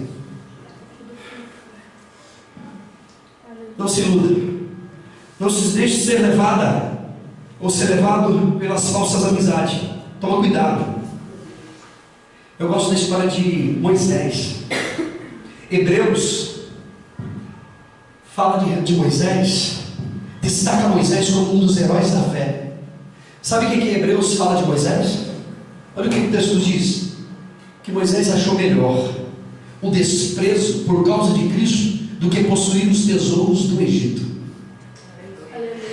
Não se iluda. Não se deixe ser levada ou ser levado pelas falsas amizades. Toma cuidado. Eu gosto da história de Moisés. Hebreus fala de Moisés, destaca Moisés como um dos heróis da fé. Sabe o que Hebreus fala de Moisés? Olha o que o texto diz: que Moisés achou melhor o desprezo por causa de Cristo do que possuir os tesouros do Egito.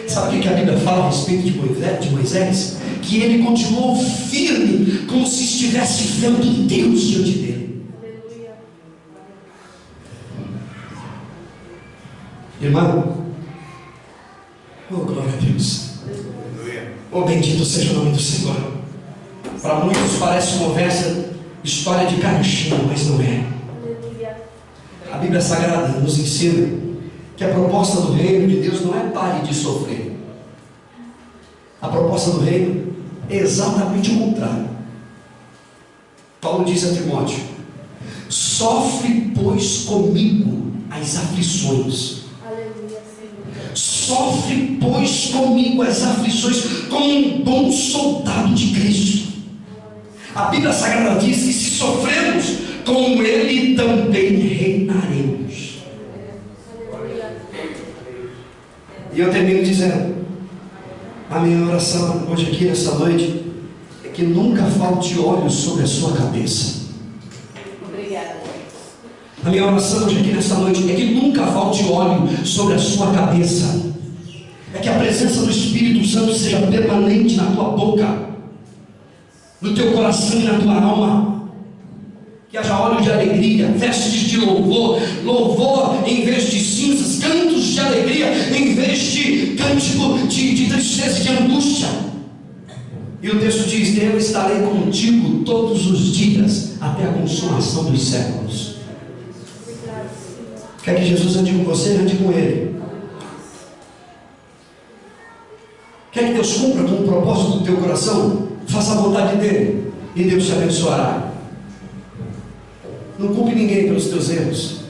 Sabe o que a Bíblia fala a respeito de Moisés? Que ele continuou firme, como se estivesse vendo Deus diante dele. Irmão, oh glória a Deus, oh bendito seja o nome do Senhor. Para muitos parece conversa, história de carochinha, mas não é. A Bíblia Sagrada nos ensina que a proposta do reino de Deus não é pare de sofrer. A proposta do reino é exatamente o contrário. Paulo diz a Timóteo: sofre pois comigo as aflições. Sofre pois comigo as aflições, como um bom soldado de Cristo. A Bíblia Sagrada diz que se sofremos, com ele também reinaremos. E eu termino dizendo: a minha oração hoje aqui nessa noite é que nunca falte óleo sobre a sua cabeça. A minha oração hoje aqui nessa noite é que nunca falte óleo sobre a sua cabeça. É que a presença do Espírito Santo seja permanente na tua boca, no teu coração e na tua alma. Que haja óleo de alegria, vestes de louvor, louvor em vez de cinzas, cantos de alegria em vez de cântico de tristeza e de angústia. E o texto diz: eu estarei contigo todos os dias, até a consumação dos séculos. Quer que Jesus ande com você? Ande com Ele. Quer que Deus cumpra com o propósito do teu coração? Faça a vontade dEle e Deus te abençoará. Não culpe ninguém pelos teus erros.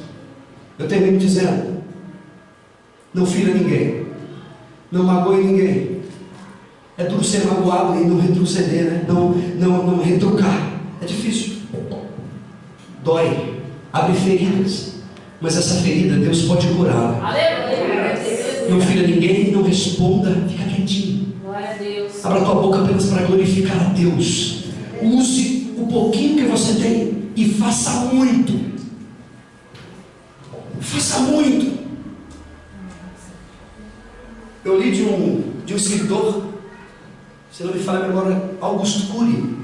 Eu termino dizendo: não fira ninguém, não magoe ninguém. É duro ser magoado e não retroceder, né? Não retrucar. É difícil. Dói, abre feridas. Mas essa ferida Deus pode curar. Aleluia. Não filha ninguém, não responda, fica quietinho. Glória a Deus. Abra tua boca apenas para glorificar a Deus. Use o pouquinho que você tem e faça muito. Faça muito. Eu li de um escritor, se não me falha a memória, Augusto Cury,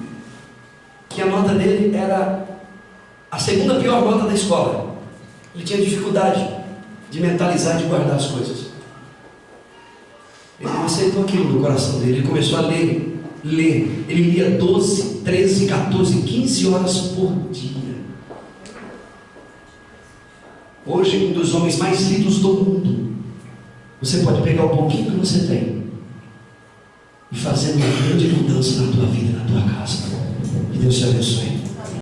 que a nota dele era a segunda pior nota da escola. Ele tinha dificuldade de mentalizar, de guardar as coisas. Ele não aceitou aquilo no coração dele, ele começou a ler. Ele lia 12, 13, 14, 15 horas por dia. Hoje, um dos homens mais lidos do mundo. Você pode pegar o pouquinho que você tem e fazer uma grande mudança na tua vida, na tua casa. Que Deus te abençoe.